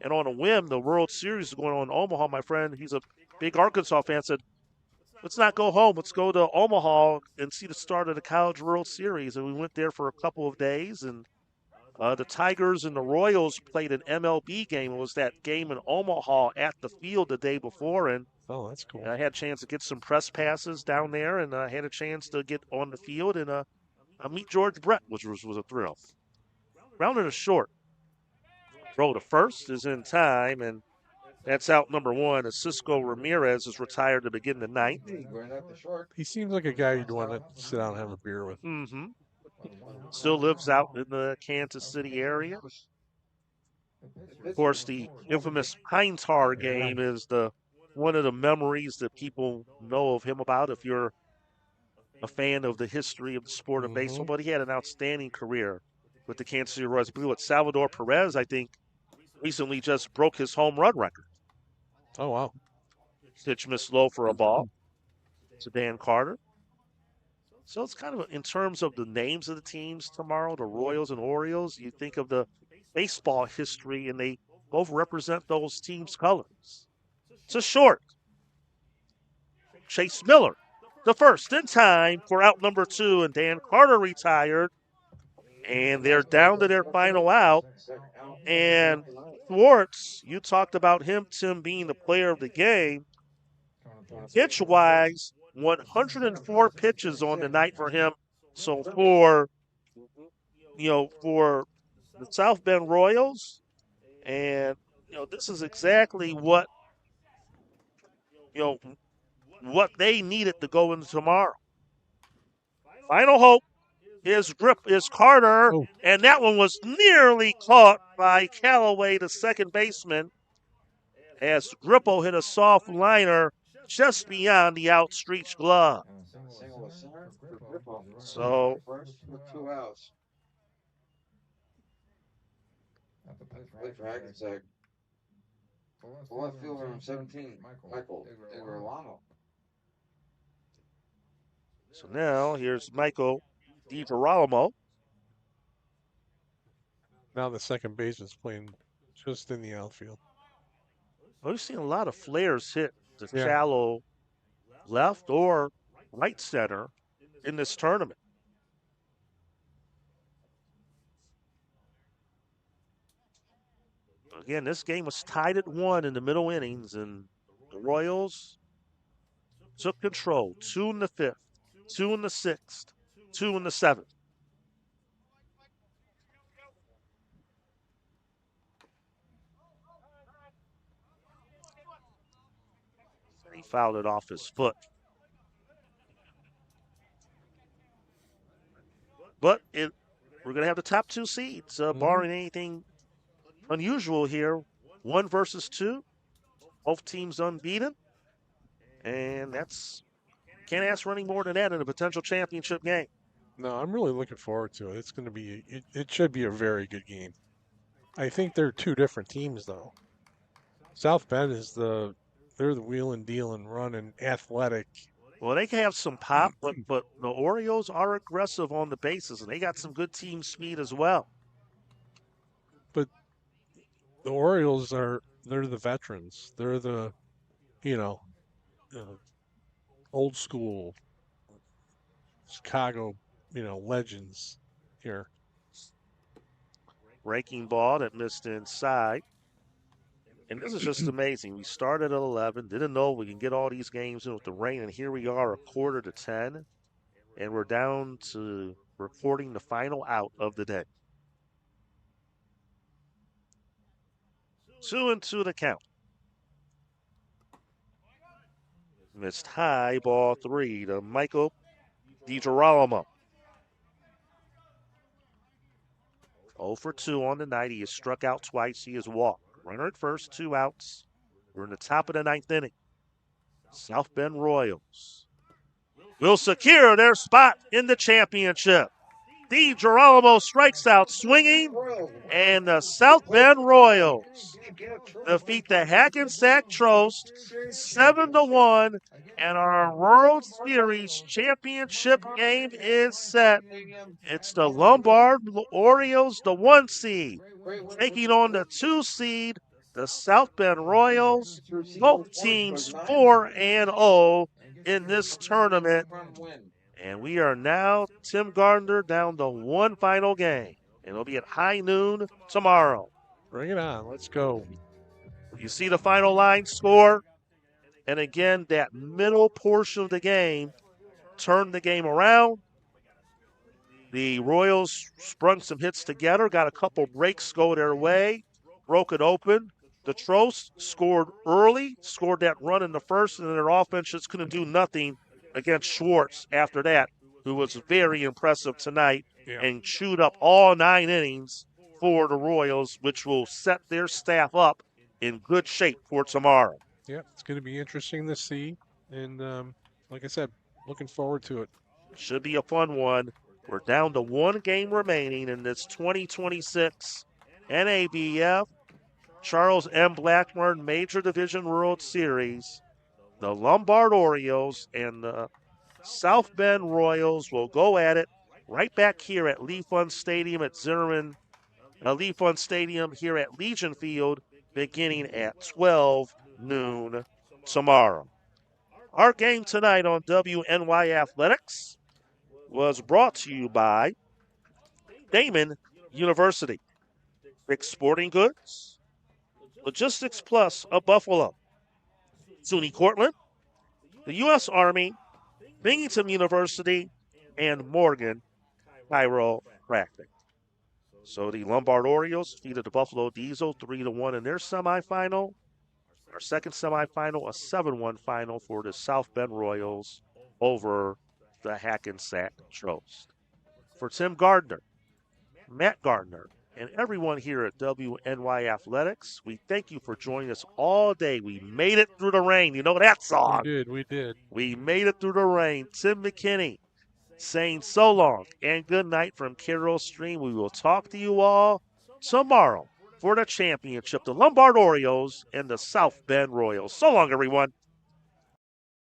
And on a whim, the World Series is going on in Omaha. My friend, he's a big Arkansas fan, said, let's not go home. Let's go to Omaha and see the start of the College World Series. And we went there for a couple of days. And the Tigers and the Royals played an MLB game. It was that game in Omaha at the field the day before. And oh, that's cool. I had a chance to get some press passes down there, and I had a chance to get on the field and meet George Brett, which was a thrill. Rounding a short. Throw to first is in time, and that's out number 1. As Cisco Ramirez is retired to begin the 9th. He seems like a guy you'd want to sit down and have a beer with. Mm-hmm. Still lives out in the Kansas City area. Of course, the infamous Pine Tar game is one of the memories that people know of him about if you're a fan of the history of the sport of baseball. But he had an outstanding career with the Kansas City Royals. With Salvador Perez, I think, recently just broke his home run record. Oh, wow. Pitch missed low for a ball to Dan Carter. So it's kind of, in terms of the names of the teams tomorrow, the Royals and Orioles, you think of the baseball history, and they both represent those teams' colors. It's a short. Chase Miller, the first in time for out number 2, and Dan Carter retired. And they're down to their final out. And Schwartz, you talked about him, Tim, being the player of the game. Pitch-wise, 104 pitches on the night for him. So for the South Bend Royals, and this is exactly what they needed to go into tomorrow. Final hope His grip is Carter, and that one was nearly caught by Callaway, the second baseman, as Grippo hit a soft liner just beyond the outstretched glove. Single to center for Grippo. So First with 2 outs. Play for Hackensack. The left fielder on 17, Michael Ingerlano. So now here's Michael DiGirolamo. Now the second baseman's playing just in the outfield. We've seen a lot of flares hit the shallow left or right center in this tournament. Again, this game was tied at 1 in the middle innings, and the Royals took control. 2 in the 5th, 2 in the 6th, 2 in the 7th. He fouled it off his foot. But we're going to have the top 2 seeds, barring anything unusual here. 1 versus 2. Both teams unbeaten. And can't ask for any more than that in a potential championship game. No, I'm really looking forward to it. It's going to be, it should be a very good game. I think they're 2 different teams, though. South Bend is they're the wheeling, dealing, running, athletic. Well, they can have some pop, but the Orioles are aggressive on the bases, and they got some good team speed as well. But the Orioles they're the veterans. They're the, old school Chicago, legends here. Breaking ball that missed inside. And this is just amazing. We started at 11, didn't know we can get all these games in with the rain, and here we are, 9:45, and we're down to reporting the final out of the day. 2-2 the count. Missed high, ball 3 to Michael DiGirolamo. 0 for 2 on the night. He has struck out twice. He has walked. Runner at first, 2 outs. We're in the top of the 9th inning. South Bend Royals will secure their spot in the championship. DiGirolamo strikes out swinging, and the South Bend Royals defeat the Hackensack Trost 7-1, and our World Series championship game is set. It's the Lombard Orioles, the 1 seed, taking on the 2 seed, the South Bend Royals. Both teams 4-0 in this tournament. And we are now, Tim Gardner, down to 1 final game. And it'll be at high noon tomorrow. Bring it on. Let's go. You see the final line score. And again, that middle portion of the game turned the game around. The Royals sprung some hits together, got a couple breaks go their way, broke it open. The Trost scored early, scored that run in the first, and their offense just couldn't do nothing against Schwartz after that, who was very impressive tonight and chewed up all 9 innings for the Royals, which will set their staff up in good shape for tomorrow. Yeah, it's going to be interesting to see. And like I said, looking forward to it. Should be a fun one. We're down to 1 game remaining in this 2026 NABF Charles M. Blackburn Major Division World Series. The Lombard Orioles and the South Bend Royals will go at it right back here at Pfund Stadium at Pfund Stadium here at Legion Field, beginning at 12 noon tomorrow. Our game tonight on WNYAthletics was brought to you by Damon University, Rick Sporting Goods, Logistics Plus of Buffalo, SUNY Cortland, the U.S. Army, Binghamton University, and Morgan Chiropractic. So the Lombard Orioles defeated the Buffalo Diesel 3-1 in their semifinal. Our second semifinal, a 7-1 final for the South Bend Royals over the Hackensack Trost. For Tim Gardner, Matt Gardner, and everyone here at WNY Athletics, we thank you for joining us all day. We made it through the rain. You know that song. We did. We made it through the rain. Tim McKinney saying so long and good night from Carroll Stream. We will talk to you all tomorrow for the championship, the Lombard Orioles and the South Bend Royals. So long, everyone.